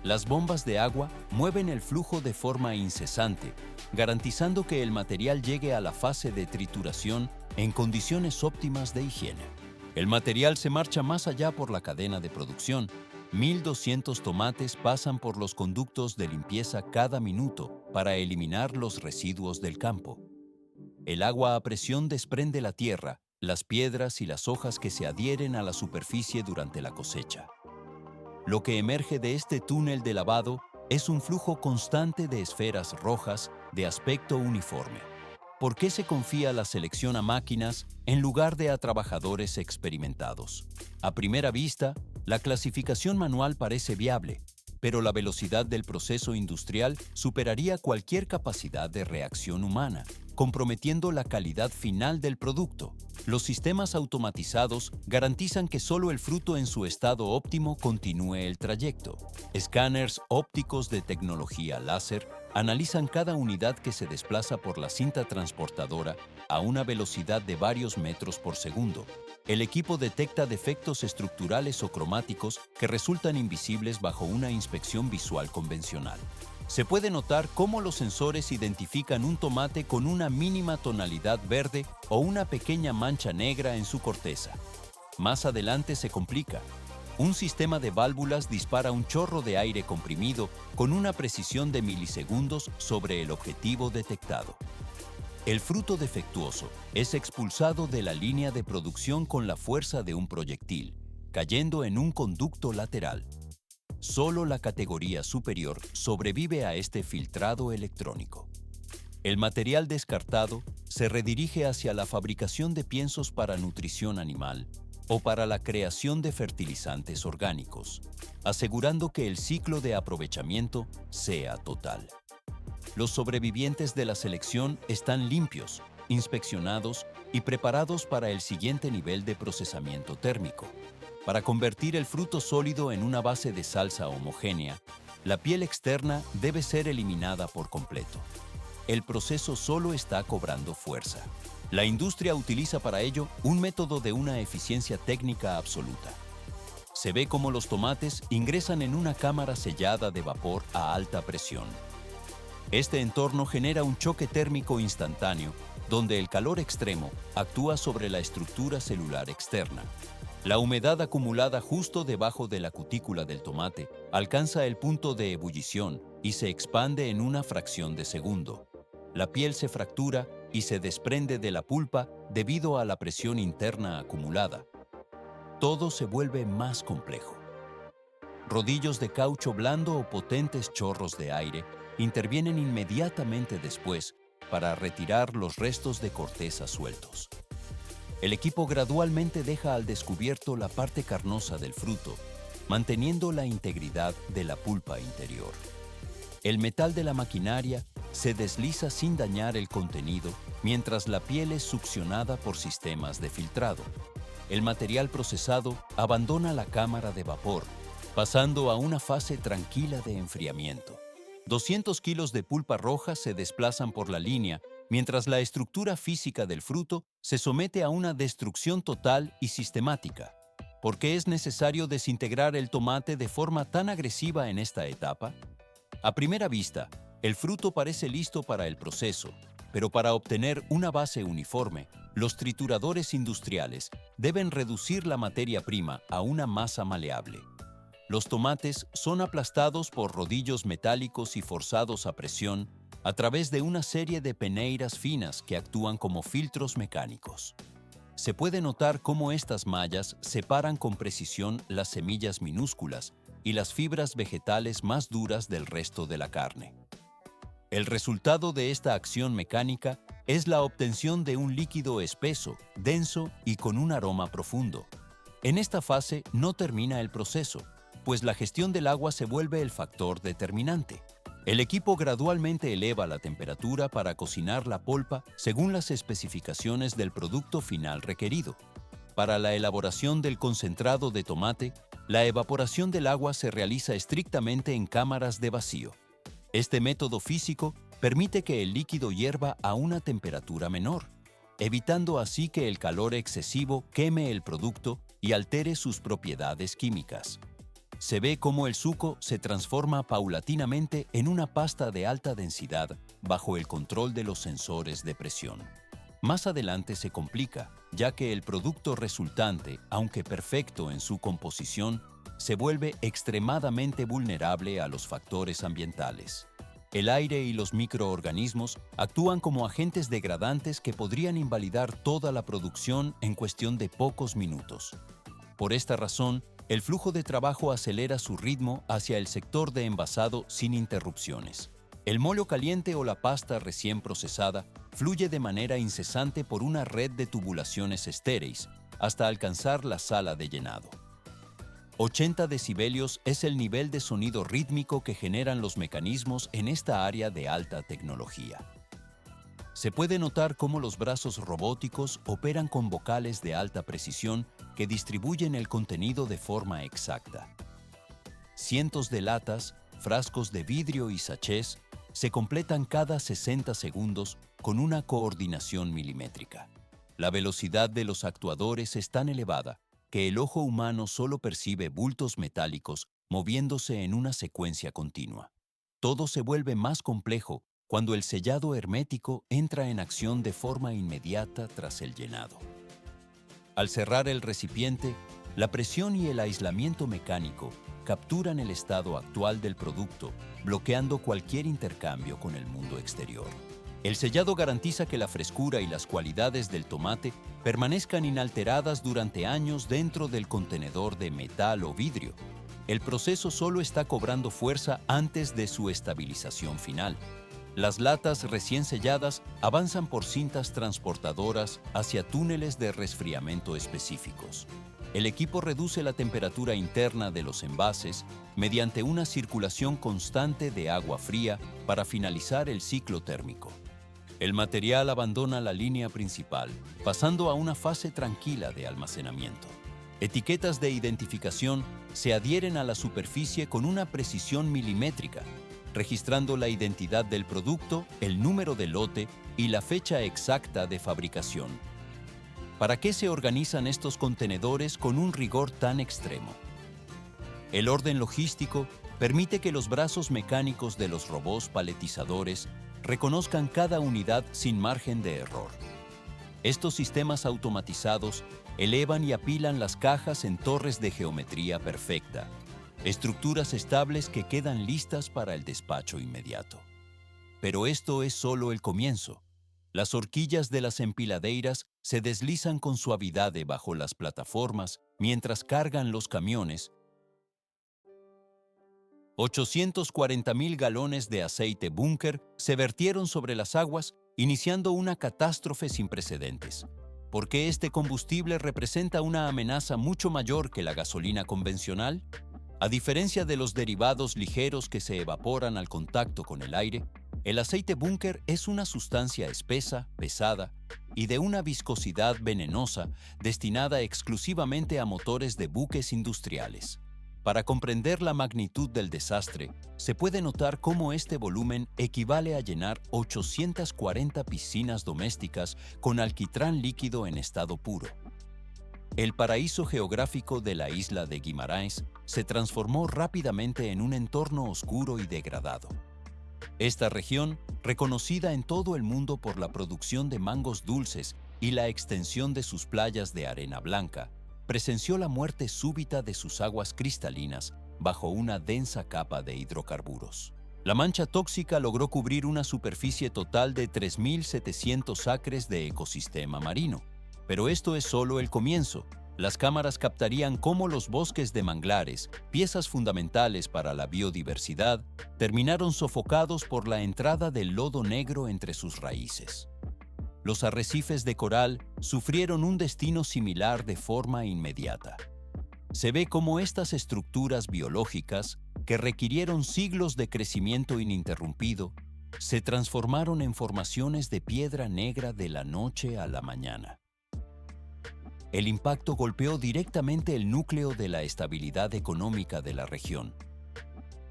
Las bombas de agua mueven el flujo de forma incesante, garantizando que el material llegue a la fase de trituración en condiciones óptimas de higiene. El material se marcha más allá por la cadena de producción. 1.200 tomates pasan por los conductos de limpieza cada minuto para eliminar los residuos del campo. El agua a presión desprende la tierra, las piedras y las hojas que se adhieren a la superficie durante la cosecha. Lo que emerge de este túnel de lavado es un flujo constante de esferas rojas de aspecto uniforme. ¿Por qué se confía la selección a máquinas en lugar de a trabajadores experimentados? A primera vista, la clasificación manual parece viable, pero la velocidad del proceso industrial superaría cualquier capacidad de reacción humana, comprometiendo la calidad final del producto. Los sistemas automatizados garantizan que solo el fruto en su estado óptimo continúe el trayecto. Escáneres ópticos de tecnología láser analizan cada unidad que se desplaza por la cinta transportadora a una velocidad de varios metros por segundo. El equipo detecta defectos estructurales o cromáticos que resultan invisibles bajo una inspección visual convencional. Se puede notar cómo los sensores identifican un tomate con una mínima tonalidad verde o una pequeña mancha negra en su corteza. Más adelante se complica. Un sistema de válvulas dispara un chorro de aire comprimido con una precisión de milisegundos sobre el objetivo detectado. El fruto defectuoso es expulsado de la línea de producción con la fuerza de un proyectil, cayendo en un conducto lateral. Solo la categoría superior sobrevive a este filtrado electrónico. El material descartado se redirige hacia la fabricación de piensos para nutrición animal o para la creación de fertilizantes orgánicos, asegurando que el ciclo de aprovechamiento sea total. Los sobrevivientes de la selección están limpios, inspeccionados y preparados para el siguiente nivel de procesamiento térmico. Para convertir el fruto sólido en una base de salsa homogénea, la piel externa debe ser eliminada por completo. El proceso solo está cobrando fuerza. La industria utiliza para ello un método de una eficiencia técnica absoluta. Se ve cómo los tomates ingresan en una cámara sellada de vapor a alta presión. Este entorno genera un choque térmico instantáneo, donde el calor extremo actúa sobre la estructura celular externa. La humedad acumulada justo debajo de la cutícula del tomate alcanza el punto de ebullición y se expande en una fracción de segundo. La piel se fractura y se desprende de la pulpa debido a la presión interna acumulada. Todo se vuelve más complejo. Rodillos de caucho blando o potentes chorros de aire intervienen inmediatamente después para retirar los restos de corteza sueltos. El equipo gradualmente deja al descubierto la parte carnosa del fruto, manteniendo la integridad de la pulpa interior. El metal de la maquinaria se desliza sin dañar el contenido, mientras la piel es succionada por sistemas de filtrado. El material procesado abandona la cámara de vapor, pasando a una fase tranquila de enfriamiento. 200 kilos de pulpa roja se desplazan por la línea, mientras la estructura física del fruto se somete a una destrucción total y sistemática. ¿Por qué es necesario desintegrar el tomate de forma tan agresiva en esta etapa? A primera vista, el fruto parece listo para el proceso, pero para obtener una base uniforme, los trituradores industriales deben reducir la materia prima a una masa maleable. los tomates son aplastados por rodillos metálicos y forzados a presión a través de una serie de peneiras finas que actúan como filtros mecánicos. Se puede notar cómo estas mallas separan con precisión las semillas minúsculas y las fibras vegetales más duras del resto de la carne. El resultado de esta acción mecánica es la obtención de un líquido espeso, denso y con un aroma profundo. En esta fase no termina el proceso, pues la gestión del agua se vuelve el factor determinante. El equipo gradualmente eleva la temperatura para cocinar la polpa según las especificaciones del producto final requerido. Para la elaboración del concentrado de tomate, la evaporación del agua se realiza estrictamente en cámaras de vacío. Este método físico permite que el líquido hierva a una temperatura menor, evitando así que el calor excesivo queme el producto y altere sus propiedades químicas. Se ve cómo el suco se transforma paulatinamente en una pasta de alta densidad bajo el control de los sensores de presión. Más adelante se complica, ya que el producto resultante, aunque perfecto en su composición, se vuelve extremadamente vulnerable a los factores ambientales. El aire y los microorganismos actúan como agentes degradantes que podrían invalidar toda la producción en cuestión de pocos minutos. Por esta razón, el flujo de trabajo acelera su ritmo hacia el sector de envasado sin interrupciones. El molo caliente o la pasta recién procesada fluye de manera incesante por una red de tubulaciones estéreis hasta alcanzar la sala de llenado. 80 decibelios es el nivel de sonido rítmico que generan los mecanismos en esta área de alta tecnología. Se puede notar cómo los brazos robóticos operan con vocales de alta precisión que distribuyen el contenido de forma exacta. Cientos de latas, frascos de vidrio y sachés se completan cada 60 segundos con una coordinación milimétrica. La velocidad de los actuadores es tan elevada que el ojo humano solo percibe bultos metálicos moviéndose en una secuencia continua. Todo se vuelve más complejo cuando el sellado hermético entra en acción de forma inmediata tras el llenado. Al cerrar el recipiente, la presión y el aislamiento mecánico capturan el estado actual del producto, bloqueando cualquier intercambio con el mundo exterior. El sellado garantiza que la frescura y las cualidades del tomate permanezcan inalteradas durante años dentro del contenedor de metal o vidrio. El proceso solo está cobrando fuerza antes de su estabilización final. Las latas recién selladas avanzan por cintas transportadoras hacia túneles de resfriamiento específicos. El equipo reduce la temperatura interna de los envases mediante una circulación constante de agua fría para finalizar el ciclo térmico. El material abandona la línea principal, pasando a una fase tranquila de almacenamiento. Etiquetas de identificación se adhieren a la superficie con una precisión milimétrica, registrando la identidad del producto, el número de lote y la fecha exacta de fabricación. ¿Para qué se organizan estos contenedores con un rigor tan extremo? El orden logístico permite que los brazos mecánicos de los robots paletizadores reconozcan cada unidad sin margen de error. Estos sistemas automatizados elevan y apilan las cajas en torres de geometría perfecta, estructuras estables que quedan listas para el despacho inmediato. Pero esto es solo el comienzo. Las horquillas de las empiladeiras se deslizan con suavidad debajo las plataformas mientras cargan los camiones. 840,000 galones de aceite búnker se vertieron sobre las aguas, iniciando una catástrofe sin precedentes. ¿Por qué este combustible representa una amenaza mucho mayor que la gasolina convencional? A diferencia de los derivados ligeros que se evaporan al contacto con el aire, el aceite búnker es una sustancia espesa, pesada y de una viscosidad venenosa destinada exclusivamente a motores de buques industriales. Para comprender la magnitud del desastre, se puede notar cómo este volumen equivale a llenar 840 piscinas domésticas con alquitrán líquido en estado puro. El paraíso geográfico de la isla de Guimarães se transformó rápidamente en un entorno oscuro y degradado. Esta región, reconocida en todo el mundo por la producción de mangos dulces y la extensión de sus playas de arena blanca, presenció la muerte súbita de sus aguas cristalinas bajo una densa capa de hidrocarburos. La mancha tóxica logró cubrir una superficie total de 3.700 acres de ecosistema marino. Pero esto es solo el comienzo. Las cámaras captarían cómo los bosques de manglares, piezas fundamentales para la biodiversidad, terminaron sofocados por la entrada del lodo negro entre sus raíces. Los arrecifes de coral sufrieron un destino similar de forma inmediata. Se ve cómo estas estructuras biológicas, que requirieron siglos de crecimiento ininterrumpido, se transformaron en formaciones de piedra negra de la noche a la mañana. El impacto golpeó directamente el núcleo de la estabilidad económica de la región.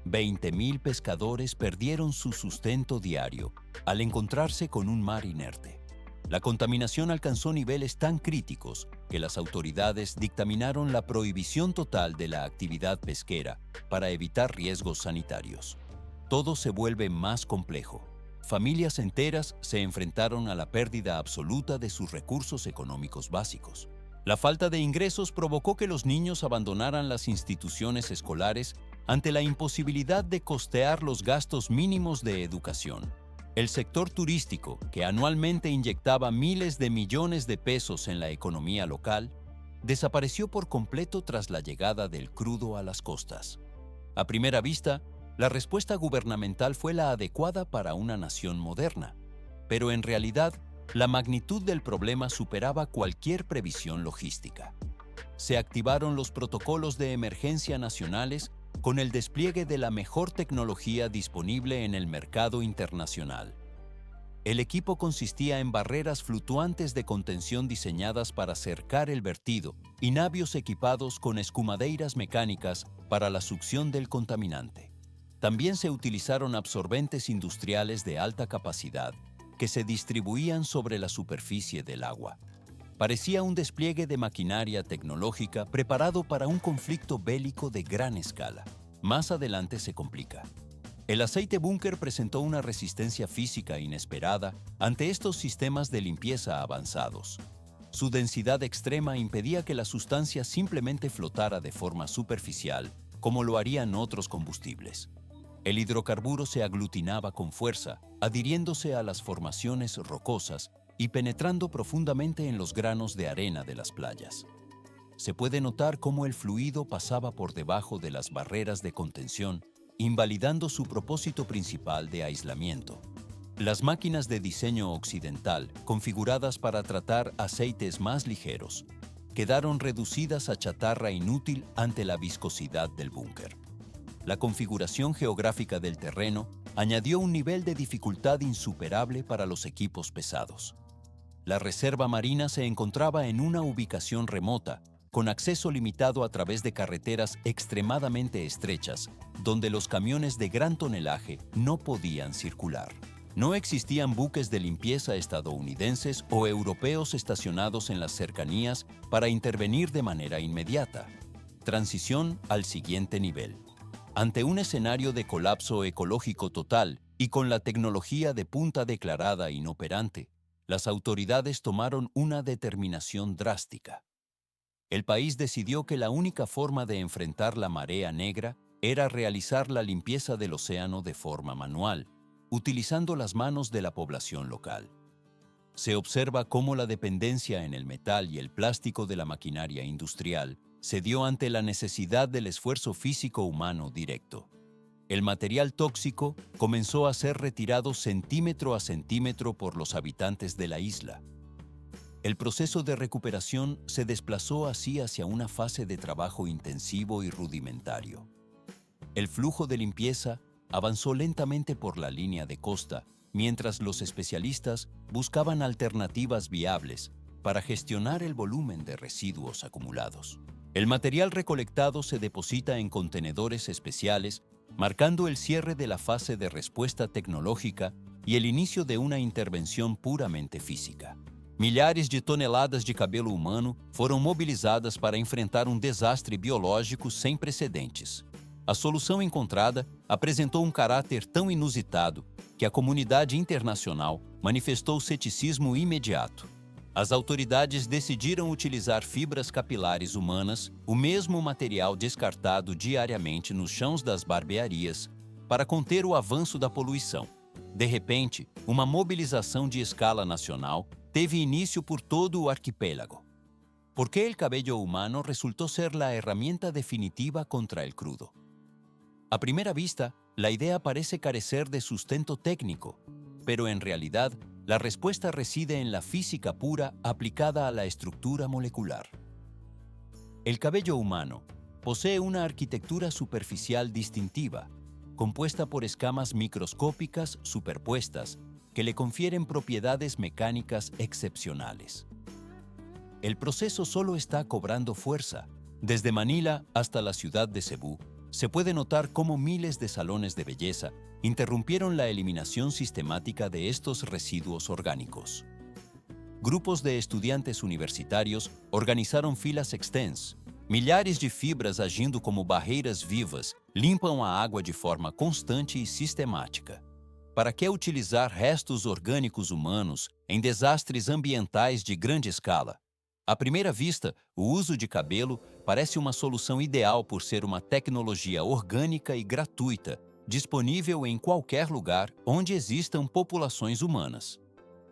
20.000 pescadores perdieron su sustento diario al encontrarse con un mar inerte. La contaminación alcanzó niveles tan críticos que las autoridades dictaminaron la prohibición total de la actividad pesquera para evitar riesgos sanitarios. Todo se vuelve más complejo. Familias enteras se enfrentaron a la pérdida absoluta de sus recursos económicos básicos. La falta de ingresos provocó que los niños abandonaran las instituciones escolares ante la imposibilidad de costear los gastos mínimos de educación. El sector turístico, que anualmente inyectaba miles de millones de pesos en la economía local, desapareció por completo tras la llegada del crudo a las costas. A primera vista, la respuesta gubernamental fue la adecuada para una nación moderna, pero en realidad, la magnitud del problema superaba cualquier previsión logística. Se activaron los protocolos de emergencia nacionales con el despliegue de la mejor tecnología disponible en el mercado internacional. El equipo consistía en barreras flutuantes de contención diseñadas para cercar el vertido y navios equipados con escumadeiras mecánicas para la succión del contaminante. También se utilizaron absorbentes industriales de alta capacidad que se distribuían sobre la superficie del agua. Parecía un despliegue de maquinaria tecnológica preparado para un conflicto bélico de gran escala. Más adelante se complica. El aceite búnker presentó una resistencia física inesperada ante estos sistemas de limpieza avanzados. Su densidad extrema impedía que la sustancia simplemente flotara de forma superficial, como lo harían otros combustibles. El hidrocarburo se aglutinaba con fuerza, adhiriéndose a las formaciones rocosas y penetrando profundamente en los granos de arena de las playas. Se puede notar cómo el fluido pasaba por debajo de las barreras de contención, invalidando su propósito principal de aislamiento. Las máquinas de diseño occidental, configuradas para tratar aceites más ligeros, quedaron reducidas a chatarra inútil ante la viscosidad del búnker. La configuración geográfica del terreno añadió un nivel de dificultad insuperable para los equipos pesados. La reserva marina se encontraba en una ubicación remota, con acceso limitado a través de carreteras extremadamente estrechas, donde los camiones de gran tonelaje no podían circular. No existían buques de limpieza estadounidenses o europeos estacionados en las cercanías para intervenir de manera inmediata. Transición al siguiente nivel. Ante un escenario de colapso ecológico total y con la tecnología de punta declarada inoperante, las autoridades tomaron una determinación drástica. El país decidió que la única forma de enfrentar la marea negra era realizar la limpieza del océano de forma manual, utilizando las manos de la población local. Se observa cómo la dependencia en el metal y el plástico de la maquinaria industrial se dio ante la necesidad del esfuerzo físico humano directo. El material tóxico comenzó a ser retirado centímetro a centímetro por los habitantes de la isla. El proceso de recuperación se desplazó así hacia una fase de trabajo intensivo y rudimentario. El flujo de limpieza avanzó lentamente por la línea de costa, mientras los especialistas buscaban alternativas viables para gestionar el volumen de residuos acumulados. El material recolectado se deposita en contenedores especiales, marcando el cierre de la fase de respuesta tecnológica y el inicio de una intervención puramente física. Milhares de toneladas de cabelo humano foram mobilizadas para enfrentar desastre biológico sem precedentes. A solução encontrada apresentou caráter tão inusitado que a comunidade internacional manifestou ceticismo imediato. As autoridades decidiram utilizar fibras capilares humanas, o mesmo material descartado diariamente nos chãos das barbearias, para conter o avanço da poluição. De repente, uma mobilização de escala nacional teve início por todo o arquipélago. ¿Por qué el cabello humano resultó ser la herramienta definitiva contra el crudo? A primera vista, la idea parece carecer de sustento técnico, pero en realidad, la respuesta reside en la física pura aplicada a la estructura molecular. El cabello humano posee una arquitectura superficial distintiva, compuesta por escamas microscópicas superpuestas que le confieren propiedades mecánicas excepcionales. El proceso solo está cobrando fuerza. Desde Manila hasta la ciudad de Cebú, se puede notar cómo miles de salones de belleza interrumpieron la eliminación sistemática de estos residuos orgánicos. Grupos de estudiantes universitários organizaram filas extensas. Milhares de fibras agindo como barreiras vivas limpam a água de forma constante e sistemática. Para que utilizar restos orgânicos humanos em desastres ambientais de grande escala? À primeira vista, o uso de cabelo parece uma solução ideal por ser uma tecnologia orgânica e gratuita, disponível em qualquer lugar onde existam populações humanas.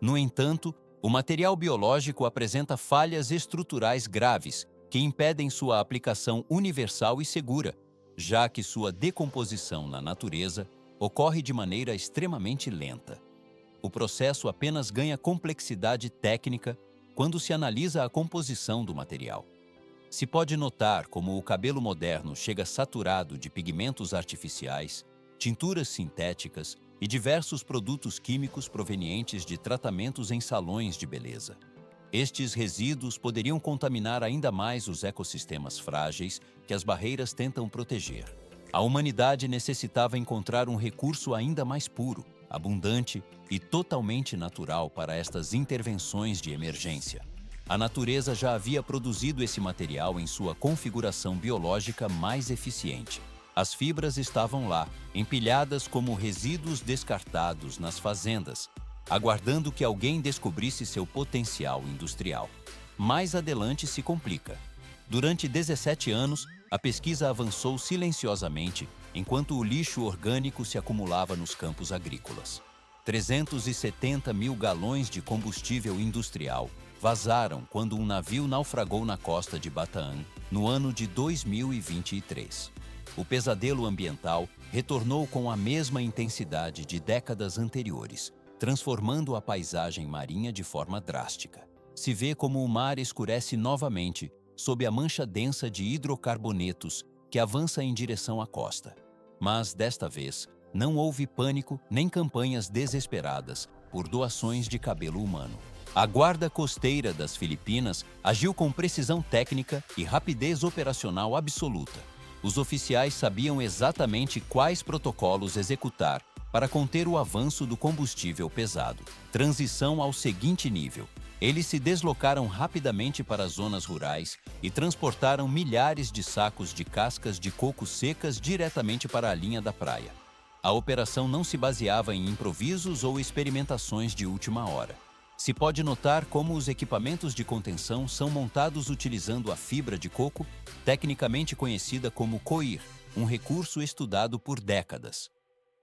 No entanto, o material biológico apresenta falhas estruturais graves que impedem sua aplicação universal e segura, já que sua decomposição na natureza ocorre de maneira extremamente lenta. O processo apenas ganha complexidade técnica quando se analisa a composição do material. Se pode notar como o cabelo moderno chega saturado de pigmentos artificiais, tinturas sintéticas e diversos produtos químicos provenientes de tratamentos em salões de beleza. Estes resíduos poderiam contaminar ainda mais os ecossistemas frágeis que as barreiras tentam proteger. A humanidade necessitava encontrar um recurso ainda mais puro, abundante e totalmente natural para estas intervenções de emergência. A natureza já havia produzido esse material em sua configuração biológica mais eficiente. As fibras estavam lá, empilhadas como resíduos descartados nas fazendas, aguardando que alguém descobrisse seu potencial industrial. Mais adelante se complica. Durante 17 anos, a pesquisa avançou silenciosamente enquanto o lixo orgânico se acumulava nos campos agrícolas. 370 mil galões de combustível industrial vazaram quando um navio naufragou na costa de Bataan no ano de 2023. O pesadelo ambiental retornou com a mesma intensidade de décadas anteriores, transformando a paisagem marinha de forma drástica. Se vê como o mar escurece novamente sob a mancha densa de hidrocarbonetos que avança em direção à costa. Mas, desta vez, não houve pânico nem campanhas desesperadas por doações de cabelo humano. A Guarda Costeira das Filipinas agiu com precisão técnica e rapidez operacional absoluta. Os oficiais sabiam exatamente quais protocolos executar para conter o avanço do combustível pesado. Transição ao seguinte nível. Eles se deslocaram rapidamente para as zonas rurais e transportaram milhares de sacos de cascas de coco secas diretamente para a linha da praia. A operação não se baseava em improvisos ou experimentações de última hora. Se pode notar como os equipamentos de contenção são montados utilizando a fibra de coco, tecnicamente conhecida como coir, um recurso estudado por décadas.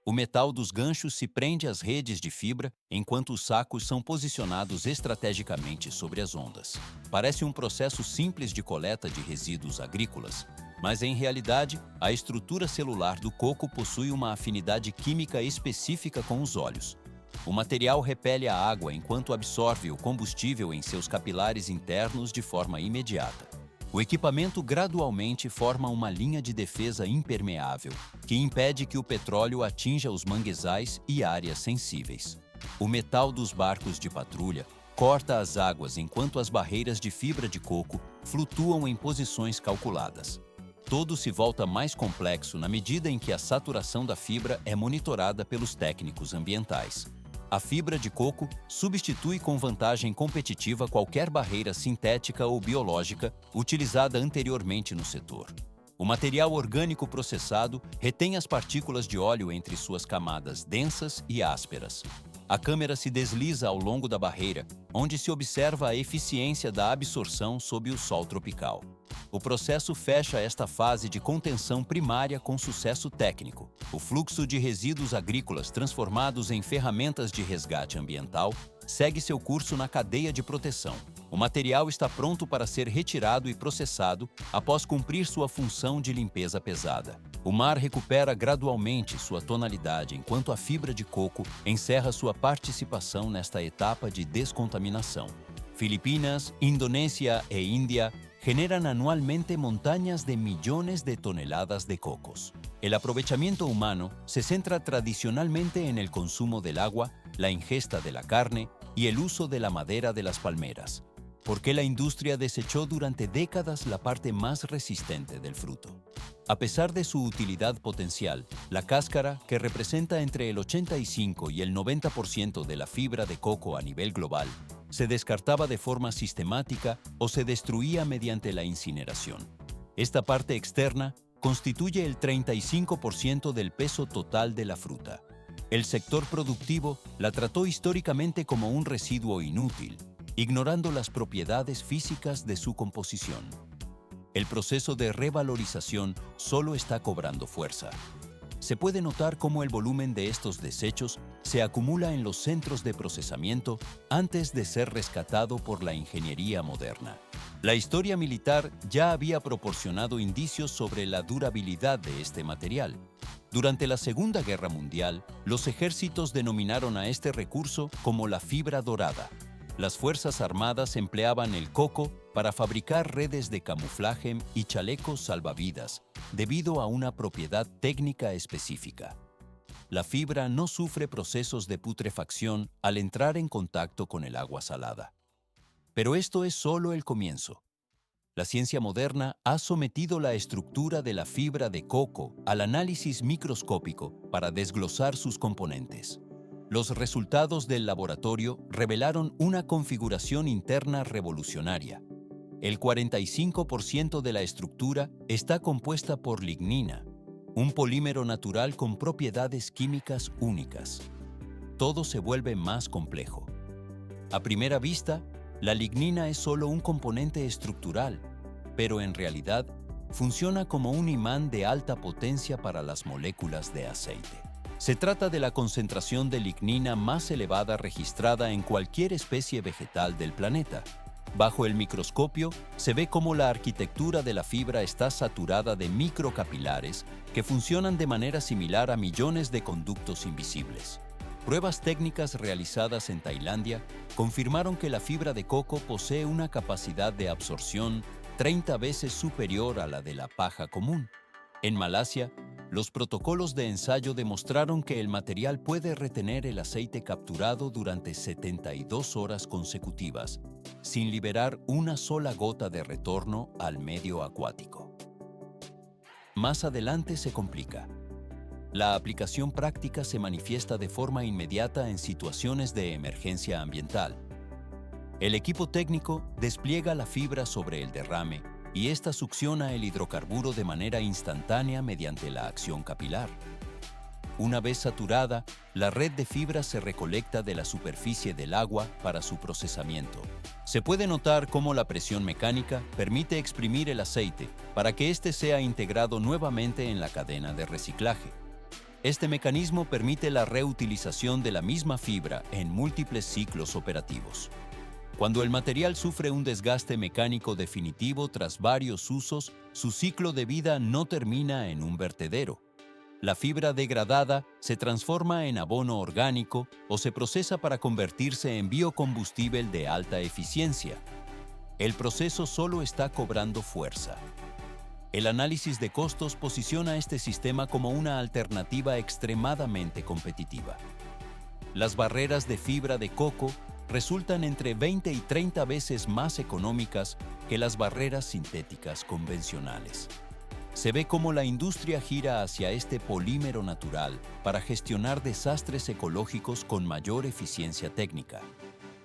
O metal dos ganchos se prende às redes de fibra, enquanto os sacos são posicionados estrategicamente sobre as ondas. Parece um processo simples de coleta de resíduos agrícolas, mas em realidade, a estrutura celular do coco possui uma afinidade química específica com os óleos. O material repele a água enquanto absorve o combustível em seus capilares internos de forma imediata. O equipamento gradualmente forma uma linha de defesa impermeável, que impede que o petróleo atinja os manguezais e áreas sensíveis. O metal dos barcos de patrulha corta as águas enquanto as barreiras de fibra de coco flutuam em posições calculadas. Tudo se volta mais complexo na medida em que a saturação da fibra é monitorada pelos técnicos ambientais. A fibra de coco substitui com vantagem competitiva qualquer barreira sintética ou biológica utilizada anteriormente no setor. O material orgânico processado retém as partículas de óleo entre suas camadas densas e ásperas. A câmera se desliza ao longo da barreira, onde se observa a eficiência da absorção sob o sol tropical. O processo fecha esta fase de contenção primária com sucesso técnico. O fluxo de resíduos agrícolas transformados em ferramentas de resgate ambiental segue seu curso na cadeia de proteção. O material está pronto para ser retirado e processado após cumprir sua função de limpeza pesada. O mar recupera gradualmente sua tonalidade enquanto a fibra de coco encerra sua participação nesta etapa de descontaminação. Filipinas, Indonesia e India generan anualmente montañas de millones de toneladas de cocos. El aprovechamiento humano se centra tradicionalmente en el consumo del agua, la ingesta de la carne y el uso de la madera de las palmeras, porque la industria desechó durante décadas la parte más resistente del fruto. A pesar de su utilidad potencial, la cáscara, que representa entre el 85 y el 90% de la fibra de coco a nivel global, se descartaba de forma sistemática o se destruía mediante la incineración. Esta parte externa constituye el 35% del peso total de la fruta. El sector productivo la trató históricamente como un residuo inútil, ignorando las propiedades físicas de su composición. El proceso de revalorización solo está cobrando fuerza. Se puede notar cómo el volumen de estos desechos se acumula en los centros de procesamiento antes de ser rescatado por la ingeniería moderna. La historia militar ya había proporcionado indicios sobre la durabilidad de este material. Durante la Segunda Guerra Mundial, los ejércitos denominaron a este recurso como la fibra dorada. Las Fuerzas Armadas empleaban el coco para fabricar redes de camuflaje y chalecos salvavidas, debido a una propiedad técnica específica. La fibra no sufre procesos de putrefacción al entrar en contacto con el agua salada. Pero esto es solo el comienzo. La ciencia moderna ha sometido la estructura de la fibra de coco al análisis microscópico para desglosar sus componentes. Los resultados del laboratorio revelaron una configuración interna revolucionaria. El 45% de la estructura está compuesta por lignina, un polímero natural con propiedades químicas únicas. Todo se vuelve más complejo. A primera vista, la lignina es solo un componente estructural, pero en realidad funciona como un imán de alta potencia para las moléculas de aceite. Se trata de la concentración de lignina más elevada registrada en cualquier especie vegetal del planeta. Bajo el microscopio, se ve cómo la arquitectura de la fibra está saturada de microcapilares que funcionan de manera similar a millones de conductos invisibles. Pruebas técnicas realizadas en Tailandia confirmaron que la fibra de coco posee una capacidad de absorción 30 veces superior a la de la paja común. En Malasia, los protocolos de ensayo demostraron que el material puede retener el aceite capturado durante 72 horas consecutivas, sin liberar una sola gota de retorno al medio acuático. Más adelante se complica. La aplicación práctica se manifiesta de forma inmediata en situaciones de emergencia ambiental. El equipo técnico despliega la fibra sobre el derrame y ésta succiona el hidrocarburo de manera instantánea mediante la acción capilar. Una vez saturada, la red de fibra se recolecta de la superficie del agua para su procesamiento. Se puede notar cómo la presión mecánica permite exprimir el aceite para que éste sea integrado nuevamente en la cadena de reciclaje. Este mecanismo permite la reutilización de la misma fibra en múltiples ciclos operativos. Cuando el material sufre un desgaste mecánico definitivo tras varios usos, su ciclo de vida no termina en un vertedero. La fibra degradada se transforma en abono orgánico o se procesa para convertirse en biocombustible de alta eficiencia. El proceso solo está cobrando fuerza. El análisis de costos posiciona este sistema como una alternativa extremadamente competitiva. Las barreras de fibra de coco resultan entre 20 y 30 veces más económicas que las barreras sintéticas convencionales. Se ve cómo la industria gira hacia este polímero natural para gestionar desastres ecológicos con mayor eficiencia técnica.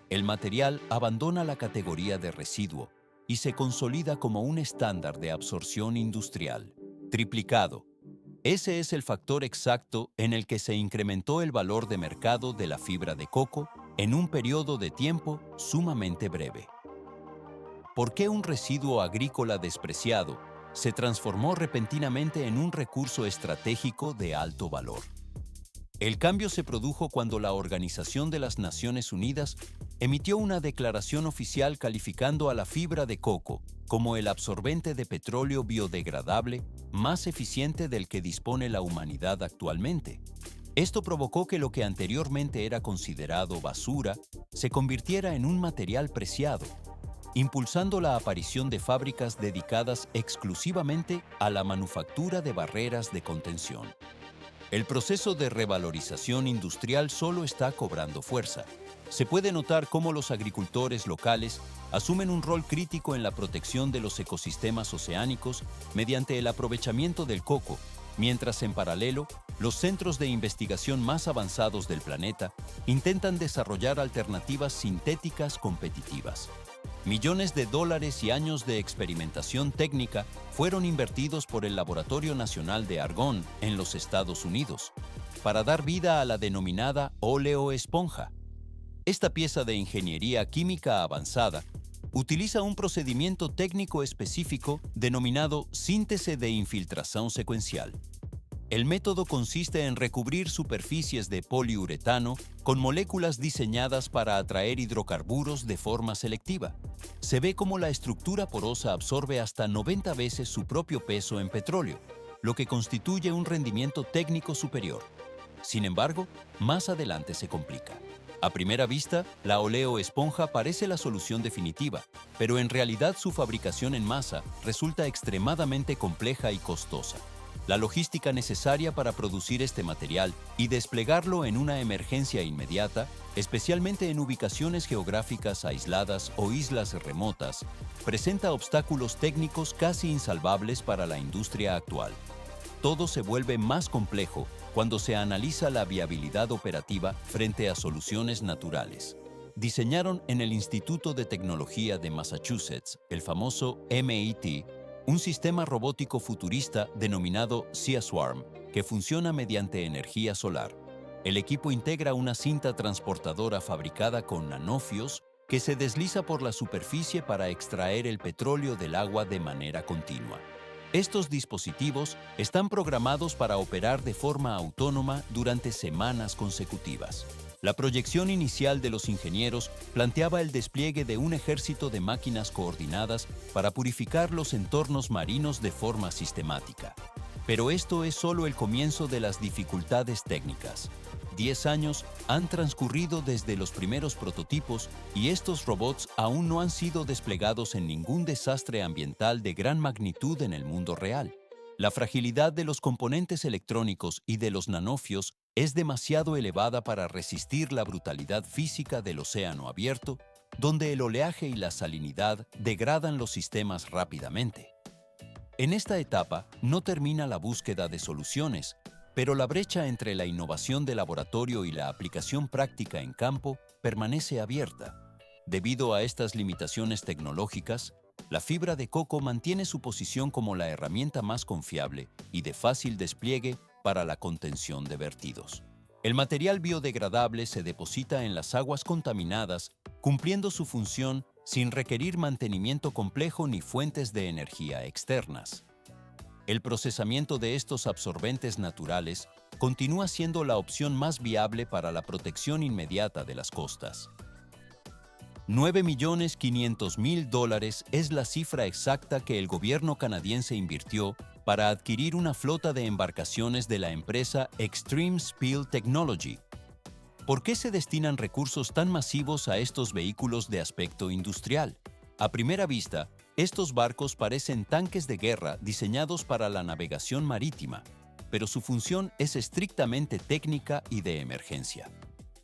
El material abandona la categoría de residuo y se consolida como un estándar de absorción industrial, triplicado. Ese es el factor exacto en el que se incrementó el valor de mercado de la fibra de coco en un periodo de tiempo sumamente breve. ¿Por qué un residuo agrícola despreciado se transformó repentinamente en un recurso estratégico de alto valor? El cambio se produjo cuando la Organización de las Naciones Unidas emitió una declaración oficial calificando a la fibra de coco como el absorbente de petróleo biodegradable más eficiente del que dispone la humanidad actualmente. Esto provocó que lo que anteriormente era considerado basura se convirtiera en un material preciado, impulsando la aparición de fábricas dedicadas exclusivamente a la manufactura de barreras de contención. El proceso de revalorización industrial solo está cobrando fuerza. Se puede notar cómo los agricultores locales asumen un rol crítico en la protección de los ecosistemas oceánicos mediante el aprovechamiento del coco, mientras en paralelo, los centros de investigación más avanzados del planeta intentan desarrollar alternativas sintéticas competitivas. Millones de dólares y años de experimentación técnica fueron invertidos por el Laboratorio Nacional de Argonne en los Estados Unidos para dar vida a la denominada oleoesponja. Esta pieza de ingeniería química avanzada utiliza un procedimiento técnico específico denominado síntesis de infiltración secuencial. El método consiste en recubrir superficies de poliuretano con moléculas diseñadas para atraer hidrocarburos de forma selectiva. Se ve cómo la estructura porosa absorbe hasta 90 veces su propio peso en petróleo, lo que constituye un rendimiento técnico superior. Sin embargo, más adelante se complica. A primera vista, la oleoesponja parece la solución definitiva, pero en realidad su fabricación en masa resulta extremadamente compleja y costosa. La logística necesaria para producir este material y desplegarlo en una emergencia inmediata, especialmente en ubicaciones geográficas aisladas o islas remotas, presenta obstáculos técnicos casi insalvables para la industria actual. Todo se vuelve más complejo cuando se analiza la viabilidad operativa frente a soluciones naturales. Diseñaron en el Instituto de Tecnología de Massachusetts, el famoso MIT, un sistema robótico futurista denominado Sea Swarm, que funciona mediante energía solar. El equipo integra una cinta transportadora fabricada con nanofios que se desliza por la superficie para extraer el petróleo del agua de manera continua. Estos dispositivos están programados para operar de forma autónoma durante semanas consecutivas. La proyección inicial de los ingenieros planteaba el despliegue de un ejército de máquinas coordinadas para purificar los entornos marinos de forma sistemática. Pero esto es solo el comienzo de las dificultades técnicas. 10 años han transcurrido desde los primeros prototipos y estos robots aún no han sido desplegados en ningún desastre ambiental de gran magnitud en el mundo real. La fragilidad de los componentes electrónicos y de los nanofios es demasiado elevada para resistir la brutalidad física del océano abierto, donde el oleaje y la salinidad degradan los sistemas rápidamente. En esta etapa no termina la búsqueda de soluciones, pero la brecha entre la innovación de laboratorio y la aplicación práctica en campo permanece abierta. Debido a estas limitaciones tecnológicas, la fibra de coco mantiene su posición como la herramienta más confiable y de fácil despliegue para la contención de vertidos. El material biodegradable se deposita en las aguas contaminadas, cumpliendo su función sin requerir mantenimiento complejo ni fuentes de energía externas. El procesamiento de estos absorbentes naturales continúa siendo la opción más viable para la protección inmediata de las costas. $9.500.000 es la cifra exacta que el gobierno canadiense invirtió para adquirir una flota de embarcaciones de la empresa Extreme Spill Technology. ¿Por qué se destinan recursos tan masivos a estos vehículos de aspecto industrial? A primera vista, estos barcos parecen tanques de guerra diseñados para la navegación marítima, pero su función es estrictamente técnica y de emergencia.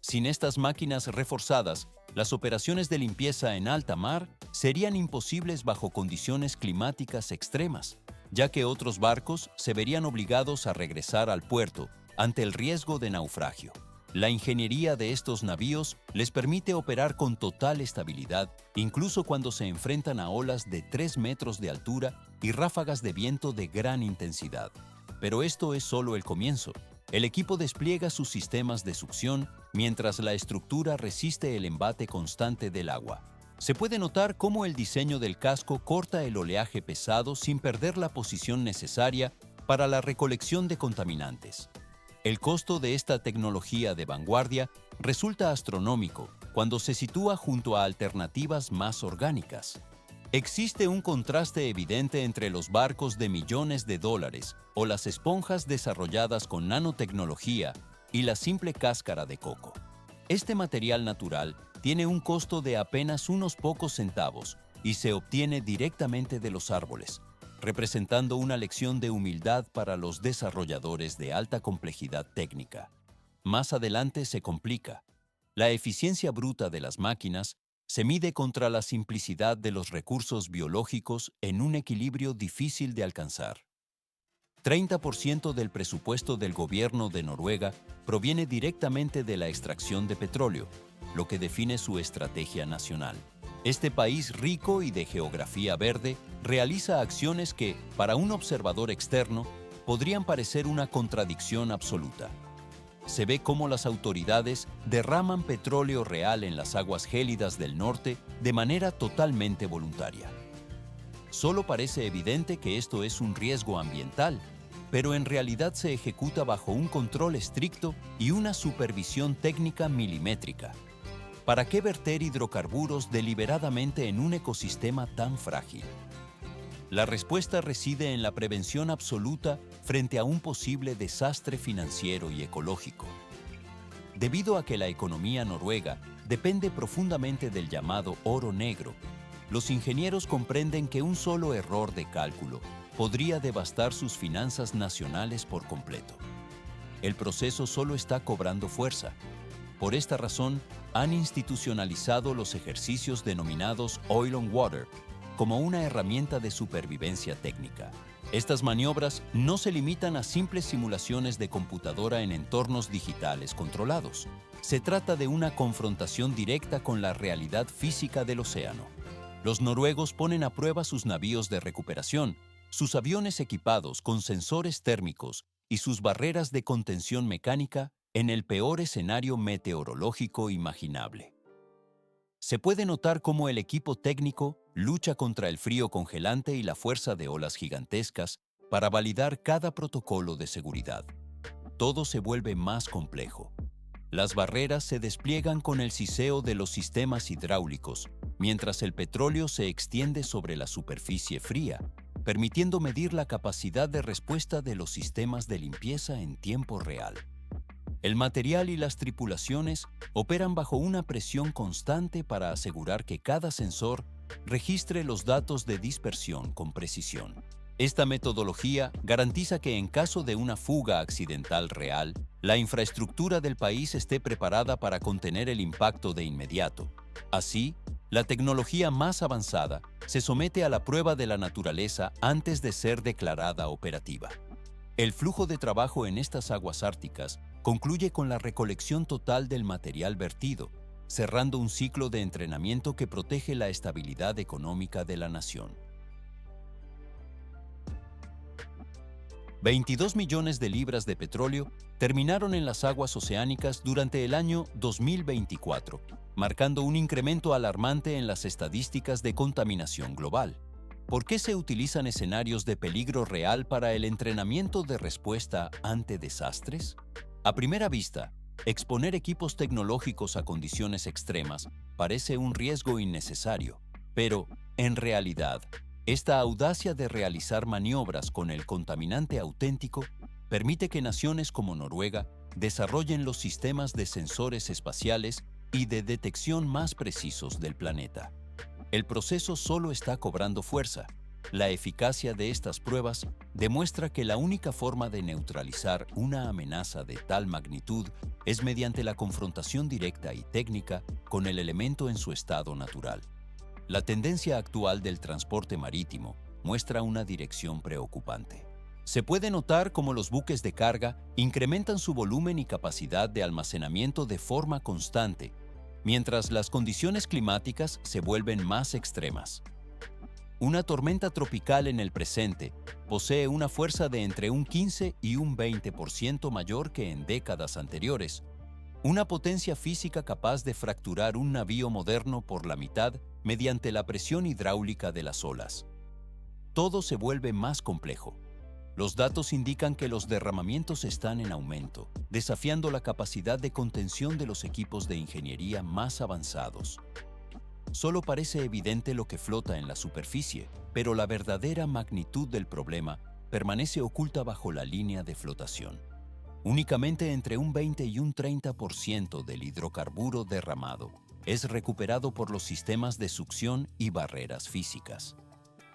Sin estas máquinas reforzadas, las operaciones de limpieza en alta mar serían imposibles bajo condiciones climáticas extremas, ya que otros barcos se verían obligados a regresar al puerto ante el riesgo de naufragio. La ingeniería de estos navíos les permite operar con total estabilidad, incluso cuando se enfrentan a olas de 3 metros de altura y ráfagas de viento de gran intensidad. Pero esto es solo el comienzo. El equipo despliega sus sistemas de succión mientras la estructura resiste el embate constante del agua. Se puede notar cómo el diseño del casco corta el oleaje pesado sin perder la posición necesaria para la recolección de contaminantes. El costo de esta tecnología de vanguardia resulta astronómico cuando se sitúa junto a alternativas más orgánicas. Existe un contraste evidente entre los barcos de millones de dólares o las esponjas desarrolladas con nanotecnología y la simple cáscara de coco. Este material natural tiene un costo de apenas unos pocos centavos y se obtiene directamente de los árboles, representando una lección de humildad para los desarrolladores de alta complejidad técnica. Más adelante se complica. La eficiencia bruta de las máquinas se mide contra la simplicidad de los recursos biológicos en un equilibrio difícil de alcanzar. 30% del presupuesto del gobierno de Noruega proviene directamente de la extracción de petróleo, lo que define su estrategia nacional. Este país rico y de geografía verde realiza acciones que, para un observador externo, podrían parecer una contradicción absoluta. Se ve cómo las autoridades derraman petróleo real en las aguas gélidas del norte de manera totalmente voluntaria. Solo parece evidente que esto es un riesgo ambiental, pero en realidad se ejecuta bajo un control estricto y una supervisión técnica milimétrica. ¿Para qué verter hidrocarburos deliberadamente en un ecosistema tan frágil? La respuesta reside en la prevención absoluta frente a un posible desastre financiero y ecológico. Debido a que la economía noruega depende profundamente del llamado oro negro, los ingenieros comprenden que un solo error de cálculo podría devastar sus finanzas nacionales por completo. El proceso solo está cobrando fuerza. Por esta razón, han institucionalizado los ejercicios denominados Oil on Water como una herramienta de supervivencia técnica. Estas maniobras no se limitan a simples simulaciones de computadora en entornos digitales controlados. Se trata de una confrontación directa con la realidad física del océano. Los noruegos ponen a prueba sus navíos de recuperación, sus aviones equipados con sensores térmicos y sus barreras de contención mecánica en el peor escenario meteorológico imaginable. Se puede notar cómo el equipo técnico lucha contra el frío congelante y la fuerza de olas gigantescas para validar cada protocolo de seguridad. Todo se vuelve más complejo. Las barreras se despliegan con el siseo de los sistemas hidráulicos, mientras el petróleo se extiende sobre la superficie fría, permitiendo medir la capacidad de respuesta de los sistemas de limpieza en tiempo real. El material y las tripulaciones operan bajo una presión constante para asegurar que cada sensor registre los datos de dispersión con precisión. Esta metodología garantiza que en caso de una fuga accidental real, la infraestructura del país esté preparada para contener el impacto de inmediato. Así, la tecnología más avanzada se somete a la prueba de la naturaleza antes de ser declarada operativa. El flujo de trabajo en estas aguas árticas concluye con la recolección total del material vertido, cerrando un ciclo de entrenamiento que protege la estabilidad económica de la nación. 22 millones de libras de petróleo terminaron en las aguas oceánicas durante el año 2024, marcando un incremento alarmante en las estadísticas de contaminación global. ¿Por qué se utilizan escenarios de peligro real para el entrenamiento de respuesta ante desastres? A primera vista, exponer equipos tecnológicos a condiciones extremas parece un riesgo innecesario, pero, en realidad, esta audacia de realizar maniobras con el contaminante auténtico permite que naciones como Noruega desarrollen los sistemas de sensores espaciales y de detección más precisos del planeta. El proceso solo está cobrando fuerza. La eficacia de estas pruebas demuestra que la única forma de neutralizar una amenaza de tal magnitud es mediante la confrontación directa y técnica con el elemento en su estado natural. La tendencia actual del transporte marítimo muestra una dirección preocupante. Se puede notar cómo los buques de carga incrementan su volumen y capacidad de almacenamiento de forma constante, mientras las condiciones climáticas se vuelven más extremas. Una tormenta tropical en el presente posee una fuerza de entre un 15 y un 20% mayor que en décadas anteriores, una potencia física capaz de fracturar un navío moderno por la mitad mediante la presión hidráulica de las olas. Todo se vuelve más complejo. Los datos indican que los derramamientos están en aumento, desafiando la capacidad de contención de los equipos de ingeniería más avanzados. Solo parece evidente lo que flota en la superficie, pero la verdadera magnitud del problema permanece oculta bajo la línea de flotación. Únicamente entre un 20 y un 30% del hidrocarburo derramado es recuperado por los sistemas de succión y barreras físicas.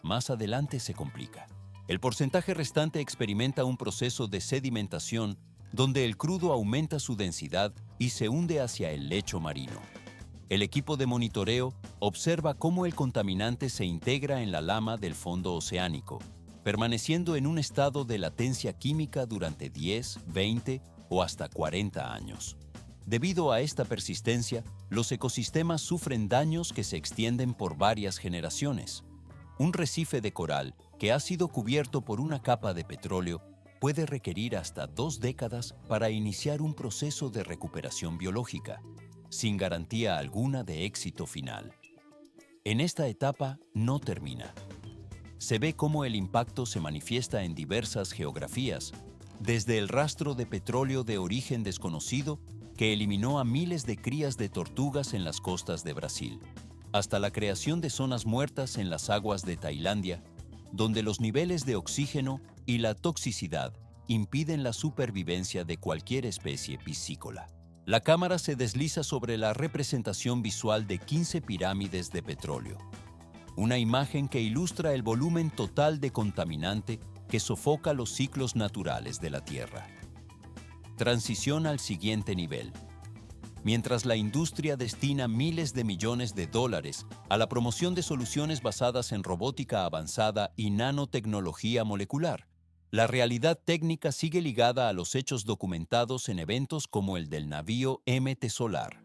Más adelante se complica. El porcentaje restante experimenta un proceso de sedimentación donde el crudo aumenta su densidad y se hunde hacia el lecho marino. El equipo de monitoreo observa cómo el contaminante se integra en la lama del fondo oceánico, permaneciendo en un estado de latencia química durante 10, 20 o hasta 40 años. Debido a esta persistencia, los ecosistemas sufren daños que se extienden por varias generaciones. Un recife de coral que ha sido cubierto por una capa de petróleo puede requerir hasta 2 décadas para iniciar un proceso de recuperación biológica, sin garantía alguna de éxito final. En esta etapa no termina. Se ve cómo el impacto se manifiesta en diversas geografías, desde el rastro de petróleo de origen desconocido que eliminó a miles de crías de tortugas en las costas de Brasil, hasta la creación de zonas muertas en las aguas de Tailandia, donde los niveles de oxígeno y la toxicidad impiden la supervivencia de cualquier especie piscícola. La cámara se desliza sobre la representación visual de 15 pirámides de petróleo. Una imagen que ilustra el volumen total de contaminante que sofoca los ciclos naturales de la Tierra. Transición al siguiente nivel. Mientras la industria destina miles de millones de dólares a la promoción de soluciones basadas en robótica avanzada y nanotecnología molecular, la realidad técnica sigue ligada a los hechos documentados en eventos como el del navío MT Solar.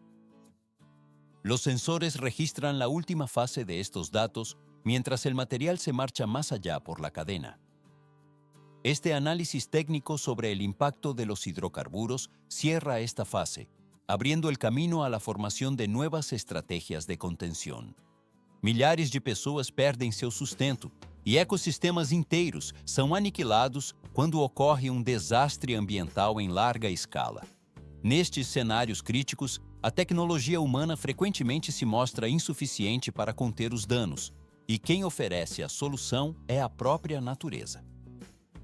Los sensores registran la última fase de estos datos mientras el material se marcha más allá por la cadena. Este análisis técnico sobre el impacto de los hidrocarburos cierra esta fase, abriendo el camino a la formación de nuevas estrategias de contención. Milhares de pessoas perdem seu sustento e ecossistemas inteiros são aniquilados quando ocorre desastre ambiental em larga escala. Nestes cenários críticos, a tecnologia humana frequentemente se mostra insuficiente para conter os danos, e quem oferece a solução é a própria natureza.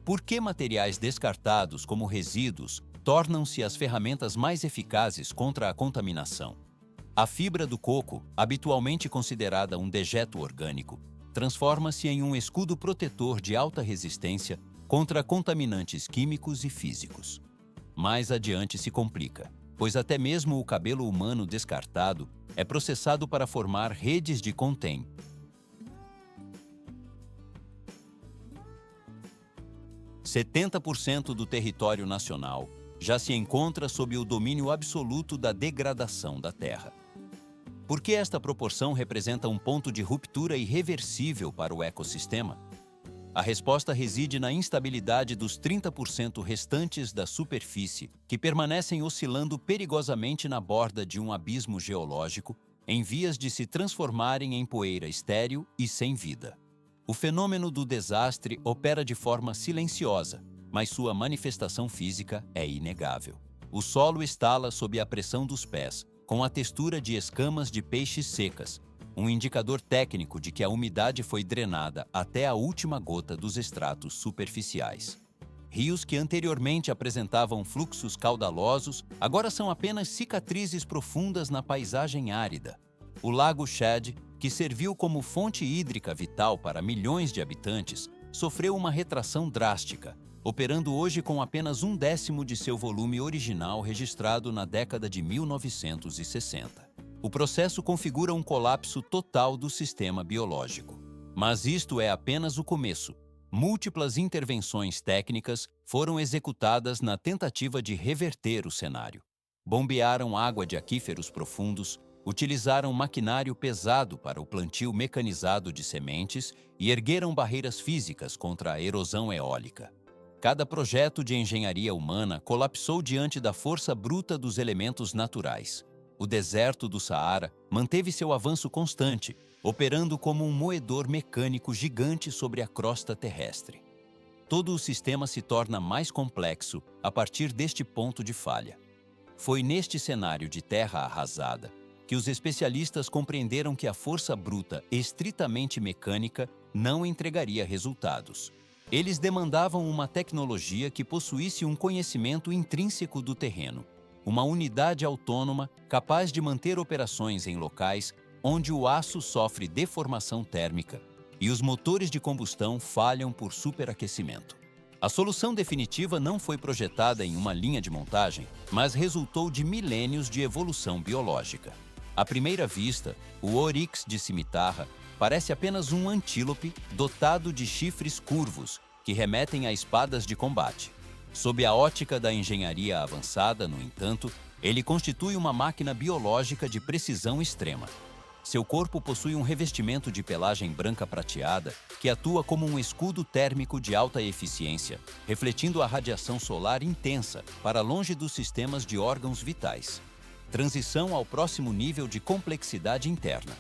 Por que materiais descartados como resíduos tornam-se as ferramentas mais eficazes contra a contaminação? A fibra do coco, habitualmente considerada dejeto orgânico, transforma-se em escudo protetor de alta resistência contra contaminantes químicos e físicos. Mais adiante se complica, pois até mesmo o cabelo humano descartado é processado para formar redes de contém. – 70% do território nacional já se encontra sob o domínio absoluto da degradação da terra. Por que esta proporção representa ponto de ruptura irreversível para o ecossistema? A resposta reside na instabilidade dos 30% restantes da superfície, que permanecem oscilando perigosamente na borda de abismo geológico, em vias de se transformarem em poeira estéril e sem vida. O fenômeno do desastre opera de forma silenciosa, mas sua manifestação física é inegável. O solo estala sob a pressão dos pés, com a textura de escamas de peixes secas, indicador técnico de que a umidade foi drenada até a última gota dos estratos superficiais. Rios que anteriormente apresentavam fluxos caudalosos, agora são apenas cicatrizes profundas na paisagem árida. O lago Chad, que serviu como fonte hídrica vital para milhões de habitantes, sofreu uma retração drástica, operando hoje com apenas 1/10 de seu volume original registrado na década de 1960. O processo configura colapso total do sistema biológico. Mas isto é apenas o começo. Múltiplas intervenções técnicas foram executadas na tentativa de reverter o cenário. Bombearam água de aquíferos profundos, Utilizaram maquinário pesado para o plantio mecanizado de sementes e ergueram barreiras físicas contra a erosão eólica. Cada projeto de engenharia humana colapsou diante da força bruta dos elementos naturais. O deserto do Saara manteve seu avanço constante, operando como um moedor mecânico gigante sobre a crosta terrestre. Todo o sistema se torna mais complexo a partir deste ponto de falha. Foi neste cenário de terra arrasada que os especialistas compreenderam que a força bruta estritamente mecânica não entregaria resultados. Eles demandavam uma tecnologia que possuísse um conhecimento intrínseco do terreno, uma unidade autônoma capaz de manter operações em locais onde o aço sofre deformação térmica e os motores de combustão falham por superaquecimento. A solução definitiva não foi projetada em uma linha de montagem, mas resultou de milênios de evolução biológica. À primeira vista, o oryx de cimitarra parece apenas um antílope dotado de chifres curvos que remetem a espadas de combate. Sob a ótica da engenharia avançada, no entanto, ele constitui uma máquina biológica de precisão extrema. Seu corpo possui um revestimento de pelagem branca prateada que atua como um escudo térmico de alta eficiência, refletindo a radiação solar intensa para longe dos sistemas de órgãos vitais. Transição ao próximo nível de complexidade interna.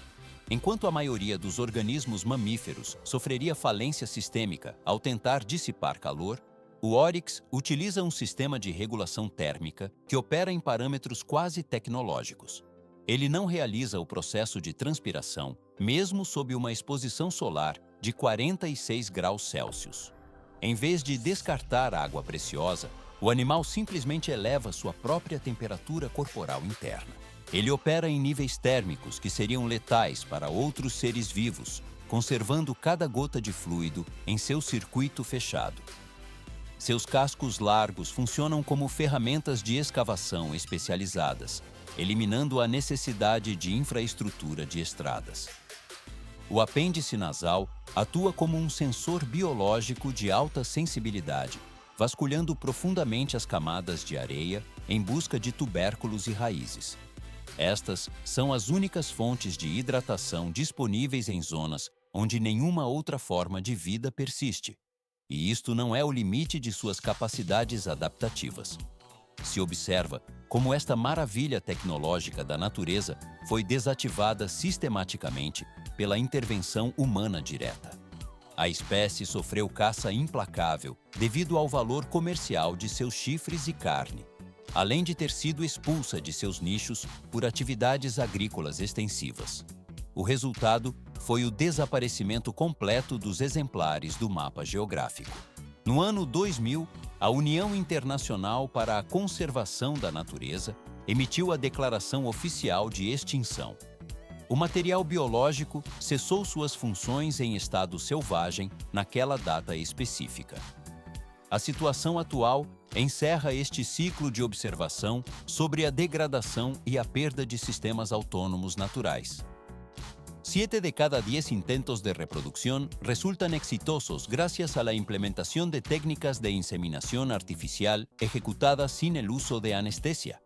Enquanto a maioria dos organismos mamíferos sofreria falência sistêmica ao tentar dissipar calor, o oryx utiliza um sistema de regulação térmica que opera em parâmetros quase tecnológicos. Ele não realiza o processo de transpiração, mesmo sob uma exposição solar de 46 graus Celsius. Em vez de descartar água preciosa, o animal simplesmente eleva sua própria temperatura corporal interna. Ele opera em níveis térmicos que seriam letais para outros seres vivos, conservando cada gota de fluido em seu circuito fechado. Seus cascos largos funcionam como ferramentas de escavação especializadas, eliminando a necessidade de infraestrutura de estradas. O apêndice nasal atua como um sensor biológico de alta sensibilidade, vasculhando profundamente as camadas de areia em busca de tubérculos e raízes. Estas são as únicas fontes de hidratação disponíveis em zonas onde nenhuma outra forma de vida persiste. E isto não é o limite de suas capacidades adaptativas. Se observa como esta maravilha tecnológica da natureza foi desativada sistematicamente pela intervenção humana direta. A espécie sofreu caça implacável devido ao valor comercial de seus chifres e carne, além de ter sido expulsa de seus nichos por atividades agrícolas extensivas. O resultado foi o desaparecimento completo dos exemplares do mapa geográfico. No ano 2000, a União Internacional para a Conservação da Natureza emitiu a Declaração Oficial de Extinção. O material biológico cessou suas funções em estado selvagem naquela data específica. A situação atual encerra este ciclo de observação sobre a degradação e a perda de sistemas autônomos naturais. 7 de cada 10 intentos de reproducción resultan exitosos gracias a la implementación de técnicas de inseminación artificial ejecutadas sin el uso de anestesia.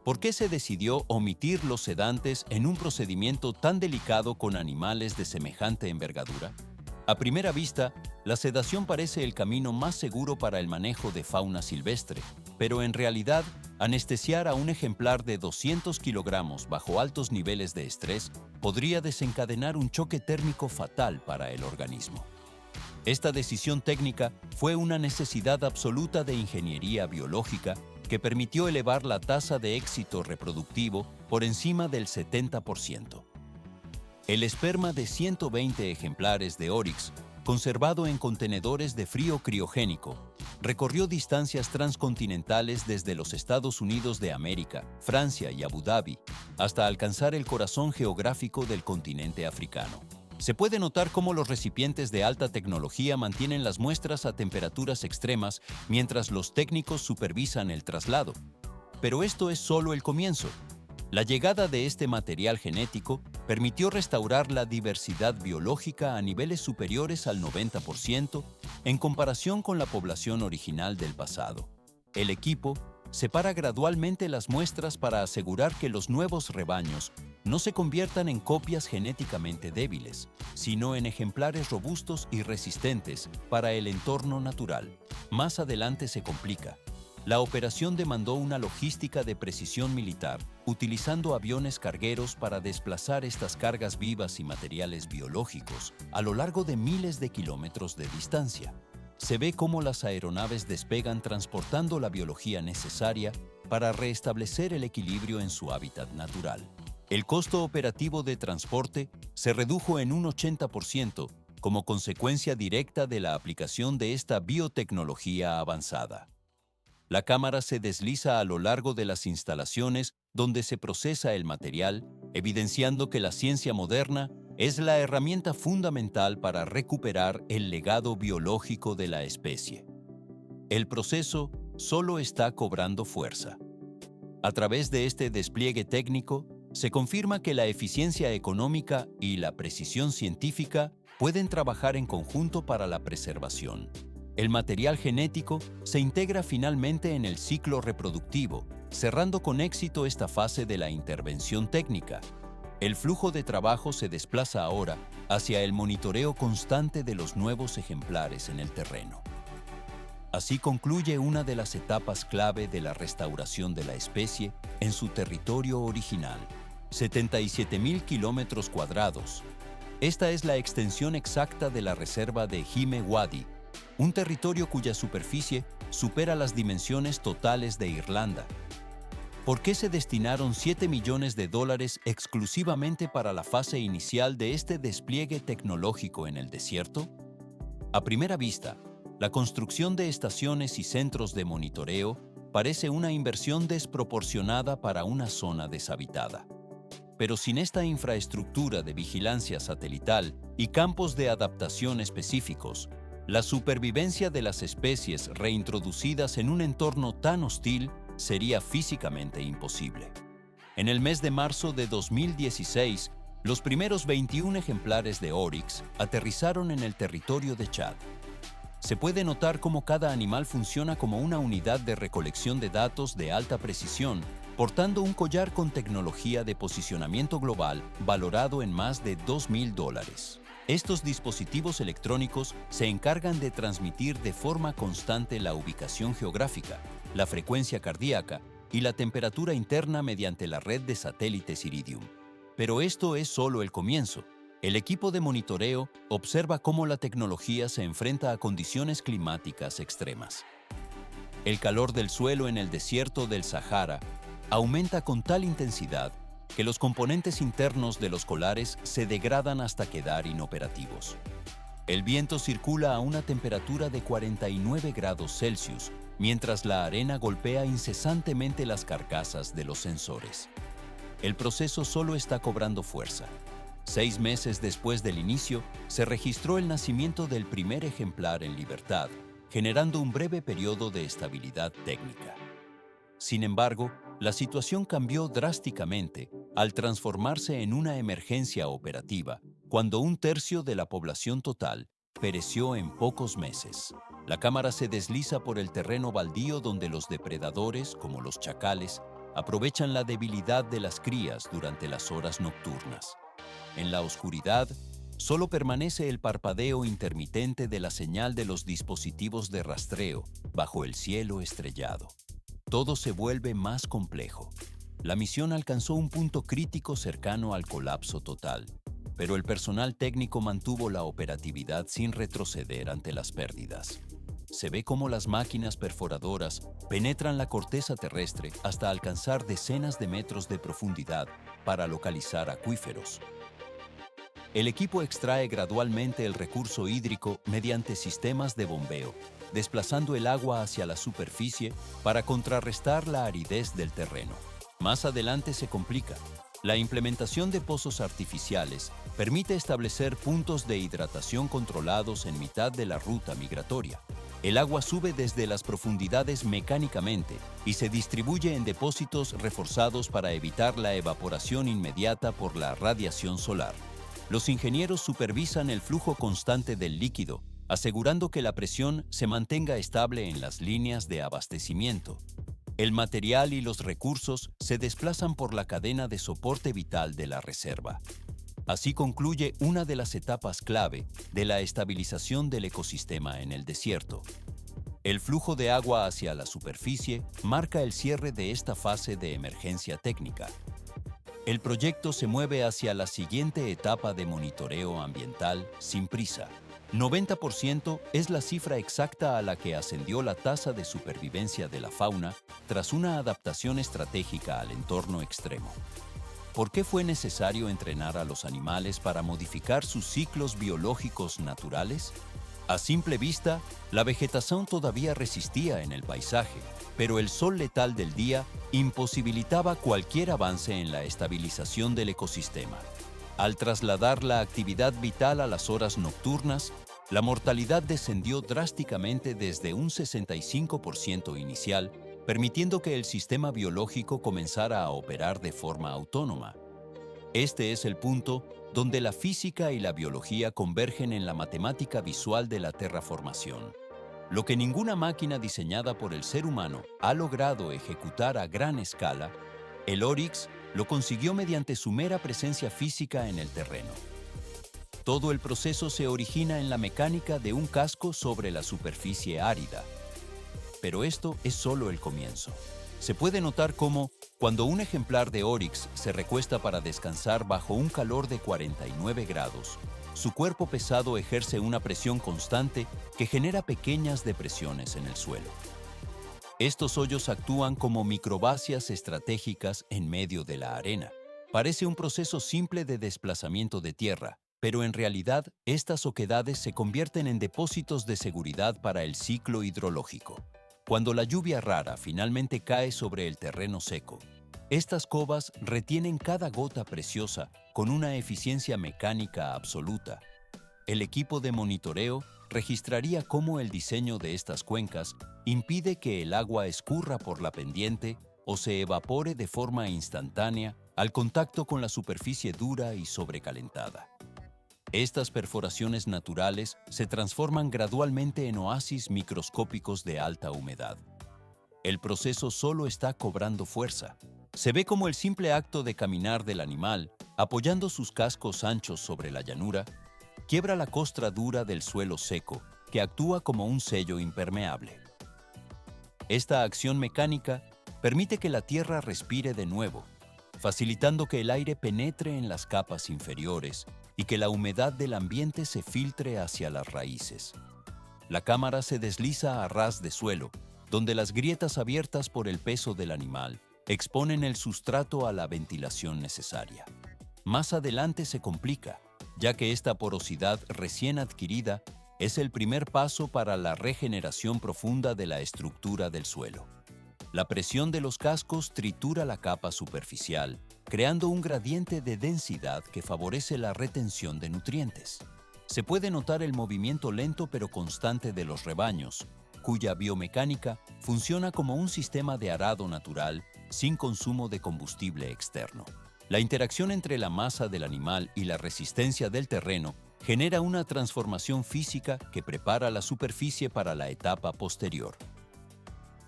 ¿Por qué se decidió omitir los sedantes en un procedimiento tan delicado con animales de semejante envergadura? A primera vista, la sedación parece el camino más seguro para el manejo de fauna silvestre, pero en realidad, anestesiar a un ejemplar de 200 kilogramos bajo altos niveles de estrés podría desencadenar un choque térmico fatal para el organismo. Esta decisión técnica fue una necesidad absoluta de ingeniería biológica que permitió elevar la tasa de éxito reproductivo por encima del 70%. El esperma de 120 ejemplares de oryx, conservado en contenedores de frío criogénico, recorrió distancias transcontinentales desde los Estados Unidos de América, Francia y Abu Dhabi, hasta alcanzar el corazón geográfico del continente africano. Se puede notar cómo los recipientes de alta tecnología mantienen las muestras a temperaturas extremas mientras los técnicos supervisan el traslado. Pero esto es solo el comienzo. La llegada de este material genético permitió restaurar la diversidad biológica a niveles superiores al 90% en comparación con la población original del pasado. El equipo separa gradualmente las muestras para asegurar que los nuevos rebaños no se conviertan en copias genéticamente débiles, sino en ejemplares robustos y resistentes para el entorno natural. Más adelante se complica. La operación demandó una logística de precisión militar, utilizando aviones cargueros para desplazar estas cargas vivas y materiales biológicos a lo largo de miles de kilómetros de distancia. Se ve cómo las aeronaves despegan transportando la biología necesaria para restablecer el equilibrio en su hábitat natural. El costo operativo de transporte se redujo en un 80% como consecuencia directa de la aplicación de esta biotecnología avanzada. La cámara se desliza a lo largo de las instalaciones donde se procesa el material, evidenciando que la ciencia moderna es la herramienta fundamental para recuperar el legado biológico de la especie. El proceso solo está cobrando fuerza. A través de este despliegue técnico, se confirma que la eficiencia económica y la precisión científica pueden trabajar en conjunto para la preservación. El material genético se integra finalmente en el ciclo reproductivo, cerrando con éxito esta fase de la intervención técnica. El flujo de trabajo se desplaza ahora hacia el monitoreo constante de los nuevos ejemplares en el terreno. Así concluye una de las etapas clave de la restauración de la especie en su territorio original, 77.000 kilómetros cuadrados. Esta es la extensión exacta de la reserva de Hime Wadi, un territorio cuya superficie supera las dimensiones totales de Irlanda. ¿Por qué se destinaron $7 millones exclusivamente para la fase inicial de este despliegue tecnológico en el desierto? A primera vista, la construcción de estaciones y centros de monitoreo parece una inversión desproporcionada para una zona deshabitada. Pero sin esta infraestructura de vigilancia satelital y campos de adaptación específicos, la supervivencia de las especies reintroducidas en un entorno tan hostil sería físicamente imposible. En el mes de marzo de 2016, los primeros 21 ejemplares de Oryx aterrizaron en el territorio de Chad. Se puede notar cómo cada animal funciona como una unidad de recolección de datos de alta precisión, portando un collar con tecnología de posicionamiento global valorado en más de $2.000. Estos dispositivos electrónicos se encargan de transmitir de forma constante la ubicación geográfica, la frecuencia cardíaca y la temperatura interna mediante la red de satélites Iridium. Pero esto es solo el comienzo. El equipo de monitoreo observa cómo la tecnología se enfrenta a condiciones climáticas extremas. El calor del suelo en el desierto del Sahara aumenta con tal intensidad que los componentes internos de los colares se degradan hasta quedar inoperativos. El viento circula a una temperatura de 49 grados Celsius, mientras la arena golpea incesantemente las carcasas de los sensores. El proceso solo está cobrando fuerza. 6 meses después del inicio, se registró el nacimiento del primer ejemplar en libertad, generando un breve periodo de estabilidad técnica. Sin embargo, la situación cambió drásticamente al transformarse en una emergencia operativa, cuando 1/3 de la población total pereció en pocos meses. La cámara se desliza por el terreno baldío donde los depredadores, como los chacales, aprovechan la debilidad de las crías durante las horas nocturnas. En la oscuridad, solo permanece el parpadeo intermitente de la señal de los dispositivos de rastreo bajo el cielo estrellado. Todo se vuelve más complejo. La misión alcanzó un punto crítico cercano al colapso total, pero el personal técnico mantuvo la operatividad sin retroceder ante las pérdidas. Se ve cómo las máquinas perforadoras penetran la corteza terrestre hasta alcanzar decenas de metros de profundidad para localizar acuíferos. El equipo extrae gradualmente el recurso hídrico mediante sistemas de bombeo, desplazando el agua hacia la superficie para contrarrestar la aridez del terreno. Más adelante se complica. La implementación de pozos artificiales permite establecer puntos de hidratación controlados en mitad de la ruta migratoria. El agua sube desde las profundidades mecánicamente y se distribuye en depósitos reforzados para evitar la evaporación inmediata por la radiación solar. Los ingenieros supervisan el flujo constante del líquido, asegurando que la presión se mantenga estable en las líneas de abastecimiento. El material y los recursos se desplazan por la cadena de soporte vital de la reserva. Así concluye una de las etapas clave de la estabilización del ecosistema en el desierto. El flujo de agua hacia la superficie marca el cierre de esta fase de emergencia técnica. El proyecto se mueve hacia la siguiente etapa de monitoreo ambiental sin prisa. 90% es la cifra exacta a la que ascendió la tasa de supervivencia de la fauna tras una adaptación estratégica al entorno extremo. ¿Por qué fue necesario entrenar a los animales para modificar sus ciclos biológicos naturales? A simple vista, la vegetación todavía resistía en el paisaje, pero el sol letal del día imposibilitaba cualquier avance en la estabilización del ecosistema. Al trasladar la actividad vital a las horas nocturnas, la mortalidad descendió drásticamente desde un 65% inicial, permitiendo que el sistema biológico comenzara a operar de forma autónoma. Este es el punto donde la física y la biología convergen en la matemática visual de la terraformación. Lo que ninguna máquina diseñada por el ser humano ha logrado ejecutar a gran escala, el Oryx lo consiguió mediante su mera presencia física en el terreno. Todo el proceso se origina en la mecánica de un casco sobre la superficie árida. Pero esto es solo el comienzo. Se puede notar cómo, cuando un ejemplar de Oryx se recuesta para descansar bajo un calor de 49 grados, su cuerpo pesado ejerce una presión constante que genera pequeñas depresiones en el suelo. Estos hoyos actúan como microbacias estratégicas en medio de la arena. Parece un proceso simple de desplazamiento de tierra, pero en realidad estas oquedades se convierten en depósitos de seguridad para el ciclo hidrológico. Cuando la lluvia rara finalmente cae sobre el terreno seco, estas covas retienen cada gota preciosa con una eficiencia mecánica absoluta. El equipo de monitoreo registraría cómo el diseño de estas cuencas impide que el agua escurra por la pendiente o se evapore de forma instantánea al contacto con la superficie dura y sobrecalentada. Estas perforaciones naturales se transforman gradualmente en oasis microscópicos de alta humedad. El proceso solo está cobrando fuerza. Se ve como el simple acto de caminar del animal, apoyando sus cascos anchos sobre la llanura, quiebra la costra dura del suelo seco, que actúa como un sello impermeable. Esta acción mecánica permite que la tierra respire de nuevo, facilitando que el aire penetre en las capas inferiores y que la humedad del ambiente se filtre hacia las raíces. La cámara se desliza a ras de suelo, donde las grietas abiertas por el peso del animal exponen el sustrato a la ventilación necesaria. Más adelante se complica, ya que esta porosidad recién adquirida es el primer paso para la regeneración profunda de la estructura del suelo. La presión de los cascos tritura la capa superficial, creando un gradiente de densidad que favorece la retención de nutrientes. Se puede notar el movimiento lento pero constante de los rebaños, cuya biomecánica funciona como un sistema de arado natural sin consumo de combustible externo. La interacción entre la masa del animal y la resistencia del terreno genera una transformación física que prepara la superficie para la etapa posterior.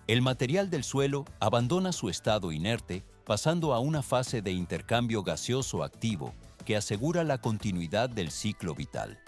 El material del suelo abandona su estado inerte, pasando a una fase de intercambio gaseoso activo que asegura la continuidad del ciclo vital.